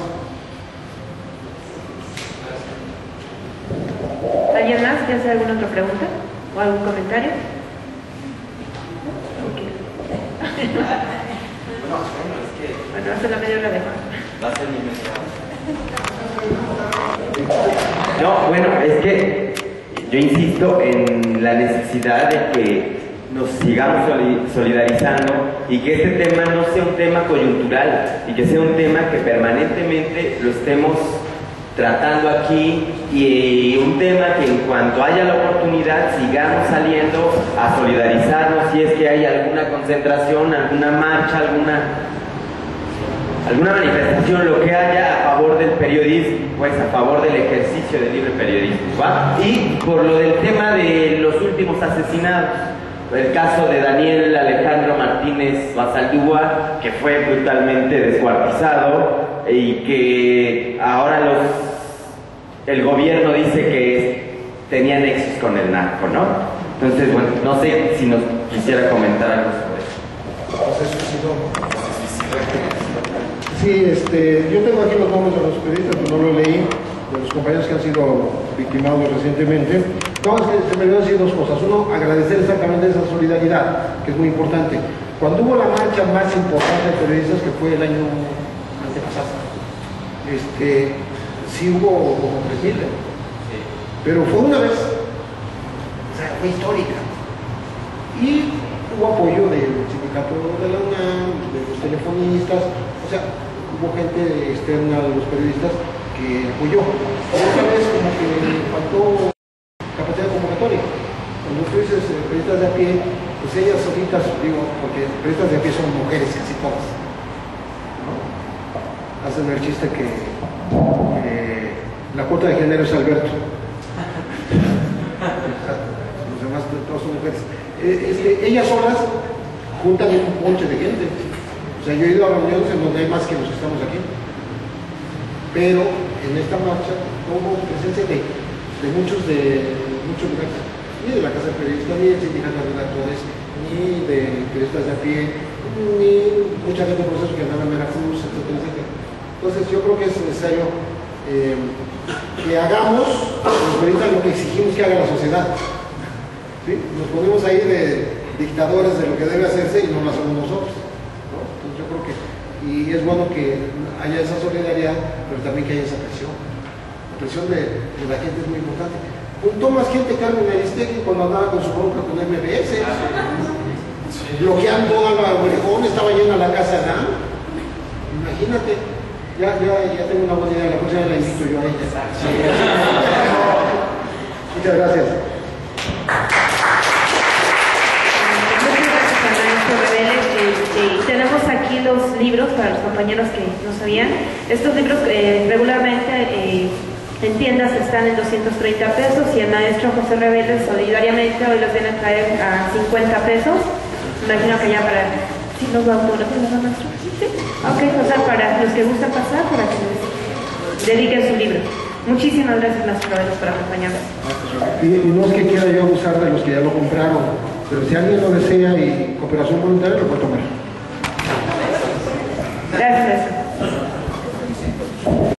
¿Alguien más que hace alguna otra pregunta o algún comentario? Bueno, hasta la media hora de Va a ser mi media hora. No, bueno, es que yo insisto en la necesidad de que nos sigamos solidarizando y que este tema no sea un tema coyuntural y que sea un tema que permanentemente lo estemos tratando aquí y un tema que en cuanto haya la oportunidad sigamos saliendo a solidarizarnos si es que hay alguna concentración, alguna marcha, alguna manifestación, lo que haya a favor del periodismo, pues a favor del ejercicio del libre periodismo, ¿va? Y por lo del tema de los últimos asesinados, el caso de Daniel Alejandro Martínez Basaldúa, que fue brutalmente descuartizado y que ahora el gobierno dice que tenía nexos con el narco, ¿no? Entonces, bueno, no sé si nos quisiera comentar algo sobre eso. Sí, yo tengo aquí los nombres de los periodistas, pero no lo leí, de los compañeros que han sido victimados recientemente. No, es que se me olvidó decir dos cosas. Uno, agradecer exactamente esa solidaridad, que es muy importante. Cuando hubo la marcha más importante de periodistas, que fue el año antepasado, sí hubo como 3,000, pero fue una vez, o sea, fue histórica. Y hubo apoyo del sindicato de la UNAM, de los telefonistas, o sea, hubo gente externa de los periodistas que apoyó. Pero esta vez como que faltó capacidad convocatoria. Cuando tú dices periodistas de a pie, pues ellas solitas, digo, porque periodistas de a pie son mujeres casi todas, ¿no? Hacen el chiste que la cuota de género es Alberto. Los demás todos son mujeres. Ellas solas juntan un ponche de gente. O sea, yo he ido a reuniones en donde hay más que los que estamos aquí. Pero en esta marcha hubo presencia de muchos lugares, ni de la Casa Periodista, ni del Sindicato de Redactores, ni de periodistas de a pie, ni mucha gente de proceso que andaba en Veracruz, etcétera, etcétera. Entonces yo creo que es necesario que hagamos los periodistas lo que exigimos que haga la sociedad. ¿Sí? Nos ponemos ahí de dictadores de lo que debe hacerse y no lo hacemos nosotros, ¿no? Entonces yo creo que, y es bueno que haya esa solidaridad, pero también que haya esa presión. La presión de la gente es muy importante. Juntó más gente Carmen Aristegui cuando andaba con su bronca con MBS, bloqueando toda la Obregón, estaba llena la casa de Dan. Imagínate, ya tengo una buena idea, la próxima la invito yo a ella. Muchas gracias. Tenemos aquí los libros para los compañeros que no sabían. Estos libros regularmente en tiendas están en 230 pesos y el maestro José Reveles solidariamente hoy los viene a traer a 50 pesos. Imagino que ya para... ¿Sí nos va a autografar, maestro? ¿Sí? Ok, o sea, para los que gustan pasar, para que les dediquen su libro. Muchísimas gracias, maestro Reveles, por acompañarnos. Y no es que quiera yo abusar de los que ya lo compraron, pero si alguien lo desea y cooperación voluntaria, lo puede tomar.